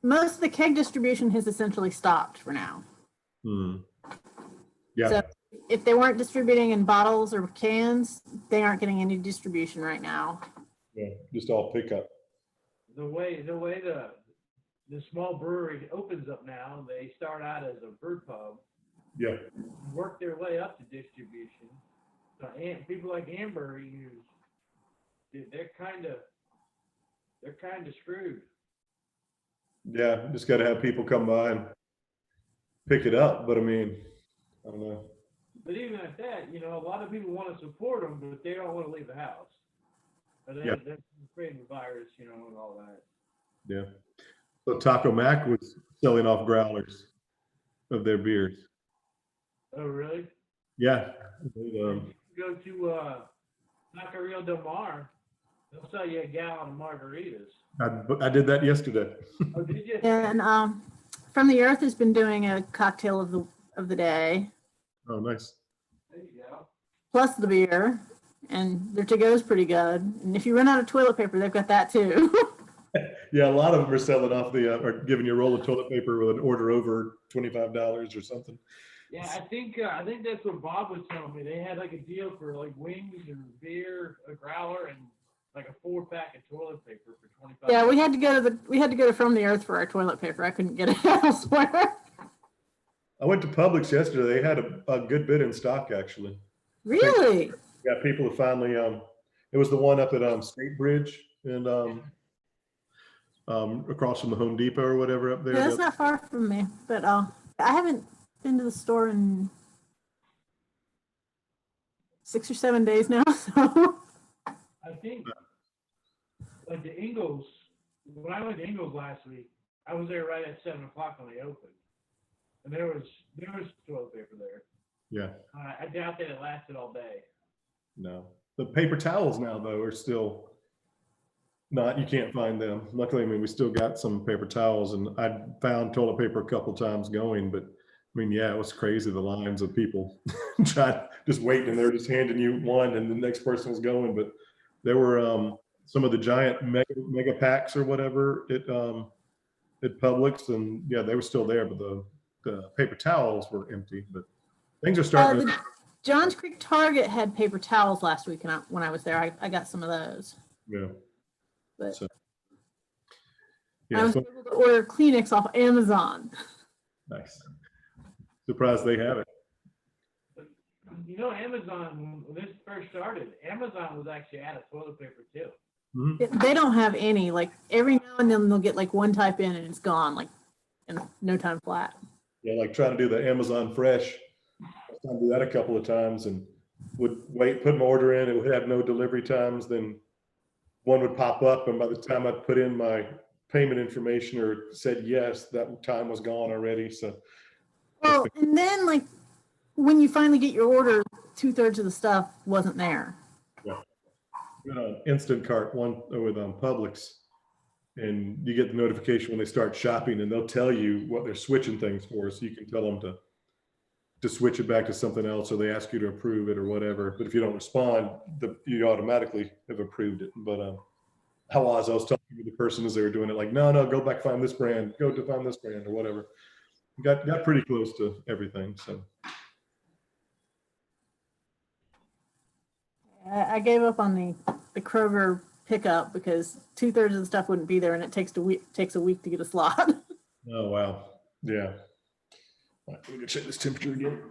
most of the keg distribution has essentially stopped for now. Yeah. So if they weren't distributing in bottles or cans, they aren't getting any distribution right now. Yeah, just all pickup. The way the small brewery opens up now, they start out as a brew pub, Yeah. work their way up to distribution. So people like Ambury, they're kind of screwed. Yeah, just got to have people come by and pick it up. But I don't know. But even at that, a lot of people want to support them, but they don't want to leave the house. But they're afraid of the virus, and all that. Yeah. So Taco Mac was selling off growlers of their beers. Oh, really? Yeah. You go to Taqueria Del Mar, they'll sell you a gallon of margaritas. I did that yesterday. Oh, did you? And From the Earth has been doing a cocktail of the day. Oh, nice. There you go. Plus the beer, and their to-go is pretty good. And if you run out of toilet paper, they've got that too. Yeah, a lot of them are selling off or giving you a roll of toilet paper with an order over $25 or something. Yeah, I think that's what Bob was telling me. They had like a deal for like wings and beer, a growler, and like a 4-pack of toilet paper for $25. Yeah, we had to go to From the Earth for our toilet paper. I couldn't get it elsewhere. I went to Publix yesterday. They had a good bit in stock, actually. Really? Yeah, people have finally. It was the one up at State Bridge and across from the Home Depot or whatever up there. Yeah, that's not far from me, but I haven't been to the store in 6 or 7 days now. So. I think like the Ingles, when I went to Ingles last week, I was there right at 7 o'clock when they opened. And there was toilet paper there. Yeah. I doubt that it lasted all day. No. The paper towels now, though, are still not, you can't find them. Luckily, we still got some paper towels, and I found toilet paper a couple times going, but yeah, it was crazy, the lines of people just waiting, and they're just handing you one and the next person was going. But there were some of the giant mega packs or whatever at Publix, and yeah, they were still there, but the paper towels were empty. But things are starting to... Johns Creek Target had paper towels last week, and when I was there, I got some of those. Yeah. But so, I was able to order Kleenex off Amazon. Nice. Surprised they have it. You know, Amazon, when this first started, Amazon was actually out of toilet paper too. They don't have any. Like every now and then they'll get like one type in and it's gone, like in no time flat. Yeah, like trying to do the Amazon Fresh. I was trying to do that a couple of times and would wait, put my order in, it would have no delivery times, then one would pop up, and by the time I put in my payment information or said yes, that time was gone already. So Well, and then like when you finally get your order, 2/3 of the stuff wasn't there. yeah. Instant cart one with Publix, and you get the notification when they start shopping, and they'll tell you what they're switching things for, so you can tell them to switch it back to something else, or they ask you to approve it or whatever. But if you don't respond, you automatically have approved it. But how was I was talking to the person as they were doing it, like, no, go back, find this brand, go to find this brand or whatever. Got pretty close to everything. So I gave up on the Kroger pickup because 2/3 of the stuff wouldn't be there, and it takes a week to get a slot. oh wow, yeah. All right, let me go check this temperature again.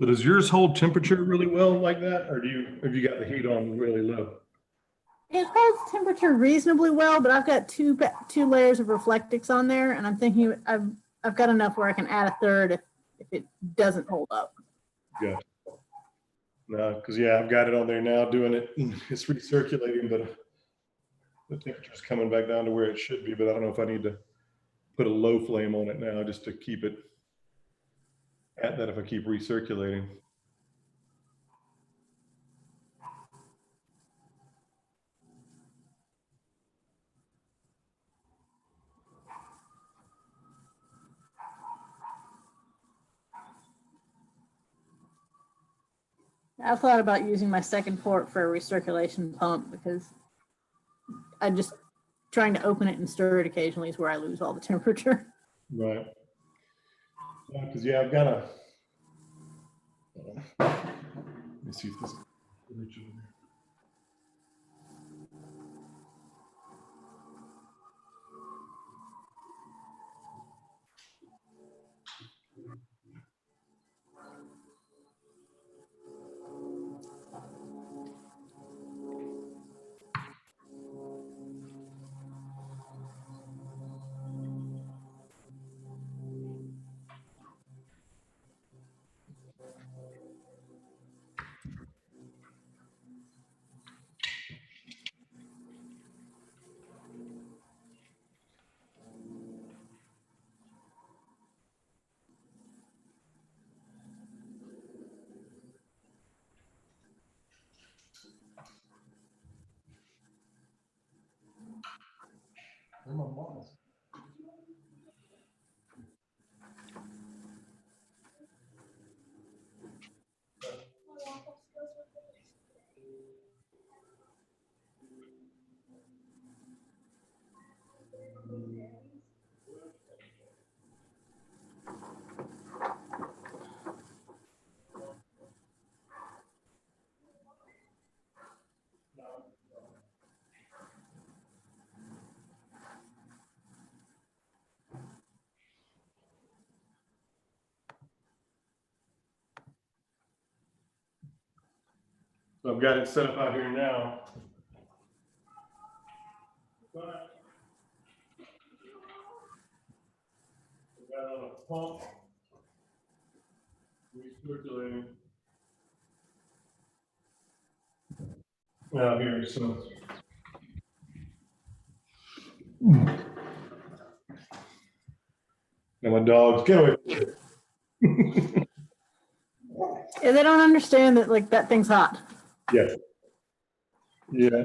So does yours hold temperature really well like that, or have you got the heat on really low? It holds temperature reasonably well, but I've got two layers of Reflectix on there, and I'm thinking I've got enough where I can add a third if it doesn't hold up. Yeah. No, because yeah, I've got it on there now doing it. It's recirculating, but the temperature's coming back down to where it should be. But I don't know if I need to put a low flame on it now just to keep it at that if I keep recirculating. I've thought about using my second port for a recirculation pump because I'm just trying to open it and stir it occasionally is where I lose all the temperature. Right. Because yeah, I've got a. Let me see if this. So I've got it set up out here now. Got it on a pump. Recirculating. Out here, so. Now my dogs, get away. Yeah, they don't understand that like that thing's hot. Yeah. Yeah.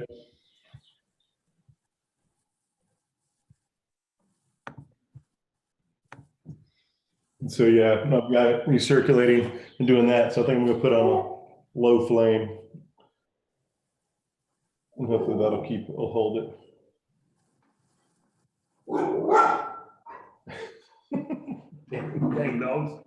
So yeah, I've got it recirculating and doing that. So I think I'm gonna put on a low flame. And hopefully that'll hold it. Dang dogs.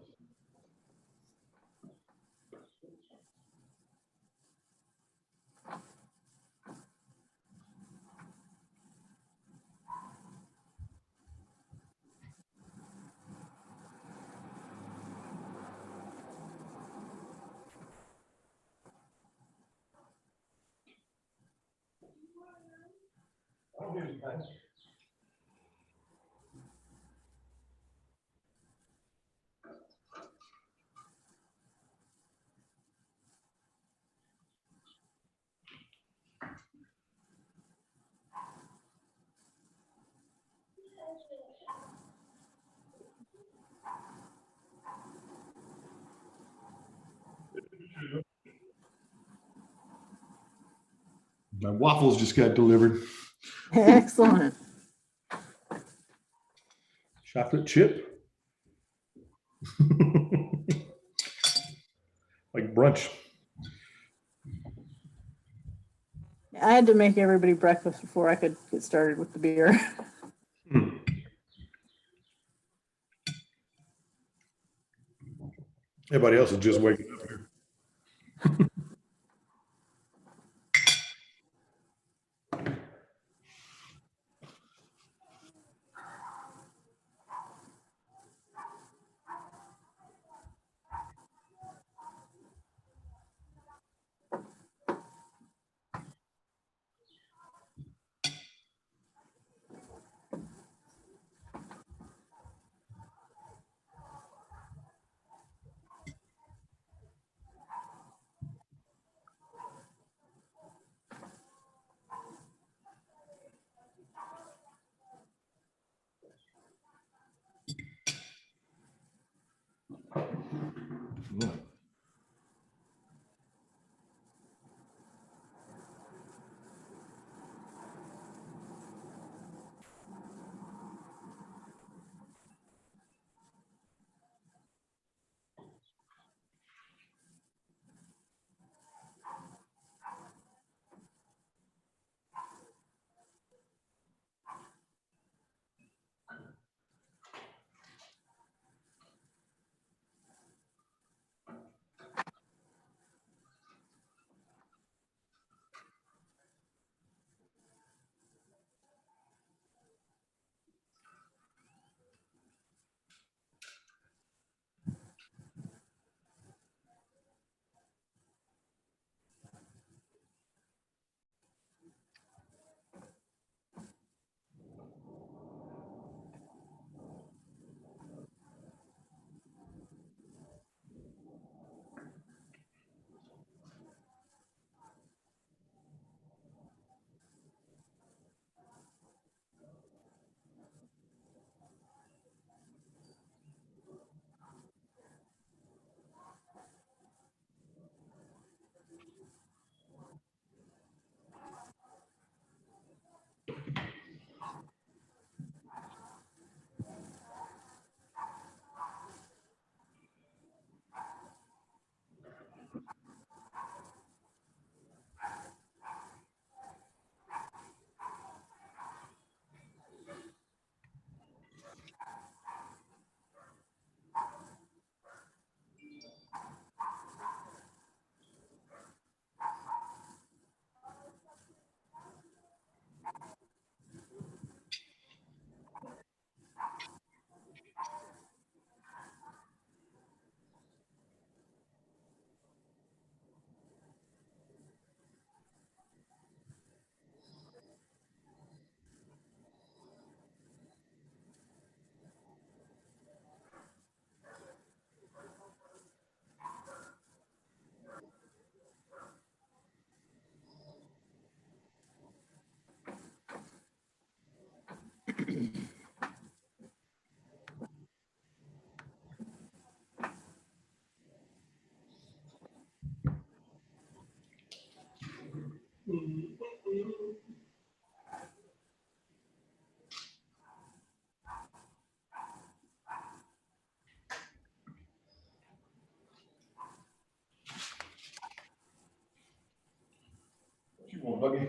My waffles just got delivered. Excellent. Chocolate chip. Like brunch. I had to make everybody breakfast before I could get started with the beer. Everybody else is just waking up here. You want buggy?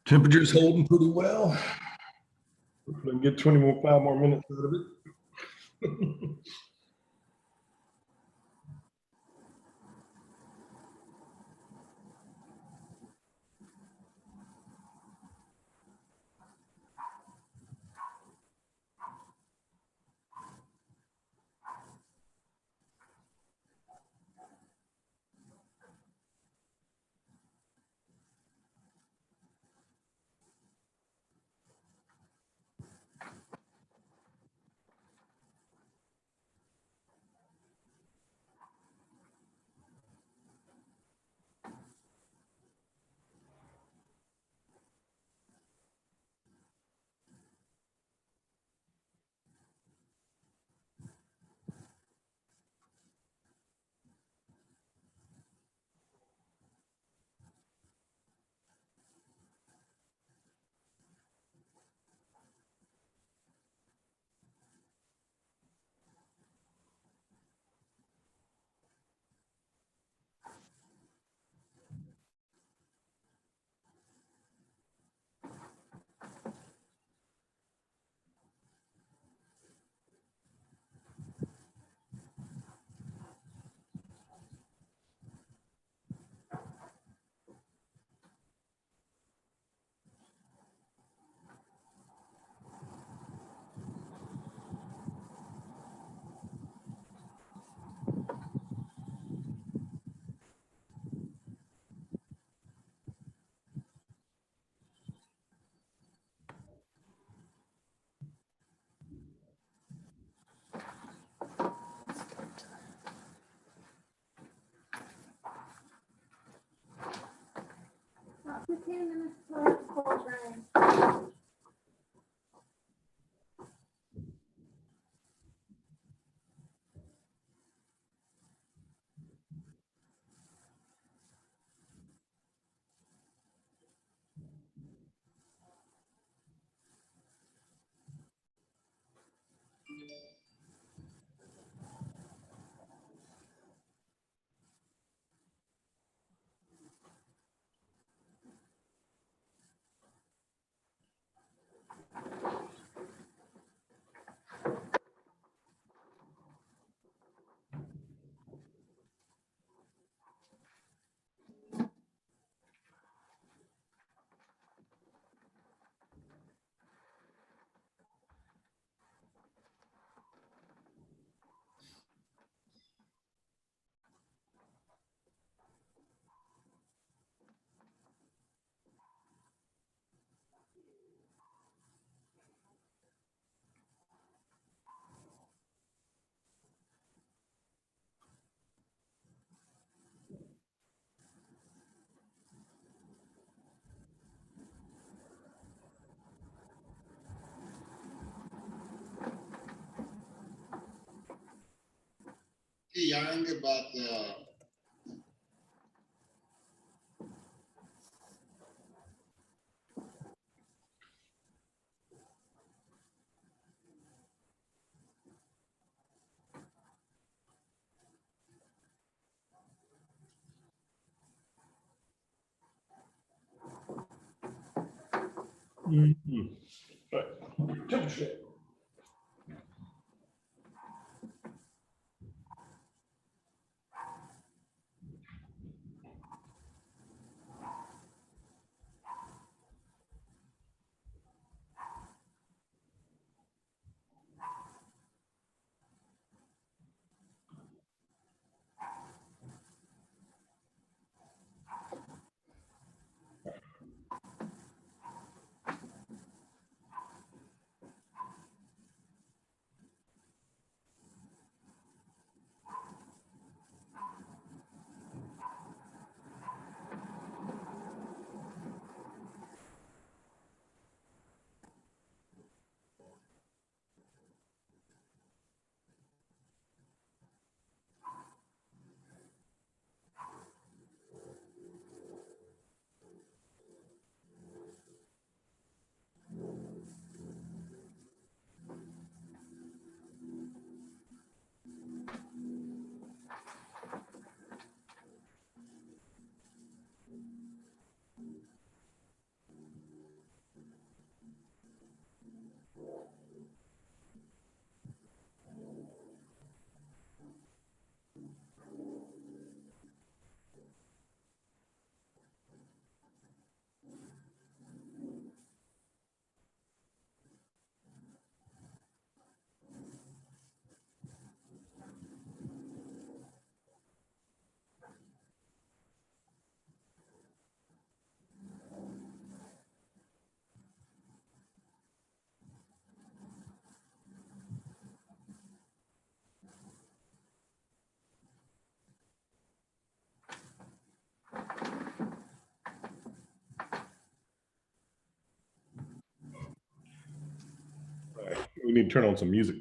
Temperature's holding pretty well. Hopefully I can get 5 more minutes out of it. young, but All right, we need to turn on some music.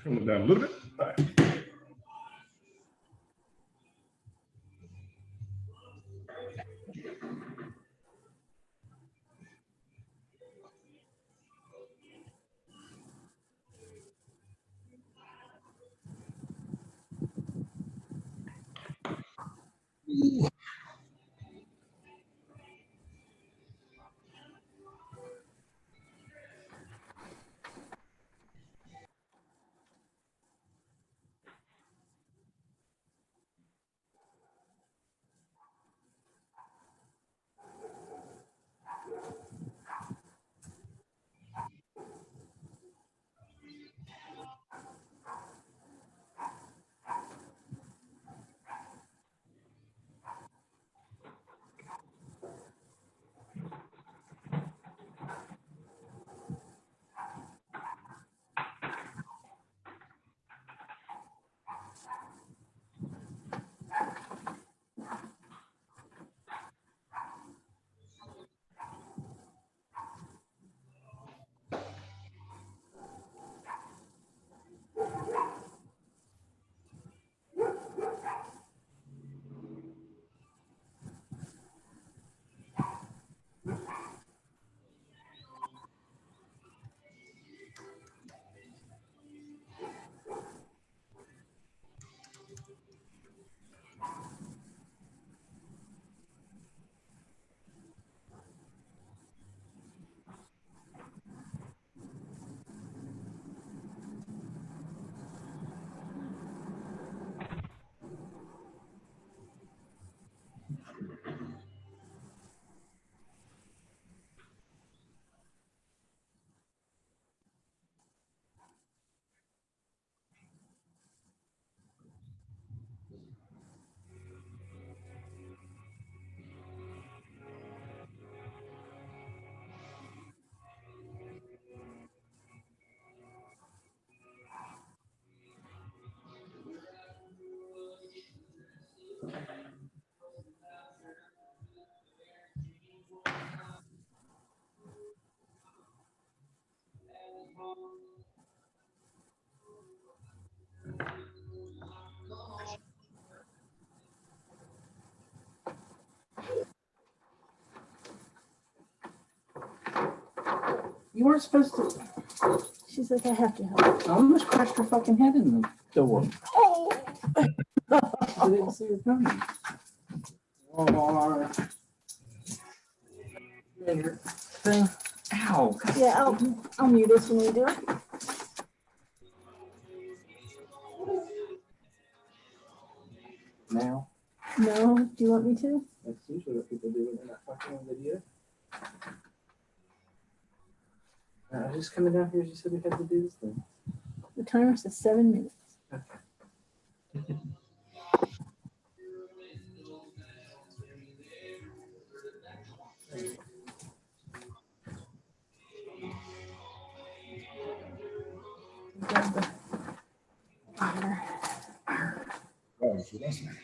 Turn it down a little bit. All right. You weren't supposed to. She's like, I have to help. I almost crushed her fucking head in the door. Oh. I didn't see her coming. Or thing. Ow. Yeah, I'll mute this when we do it. Now. No, do you want me to? That's usually what people do when they're not fucking on video. I was just coming down here. You said we had to do this thing. The timer says 7 minutes. Okay. Grab the fire. Oh, so that's nice.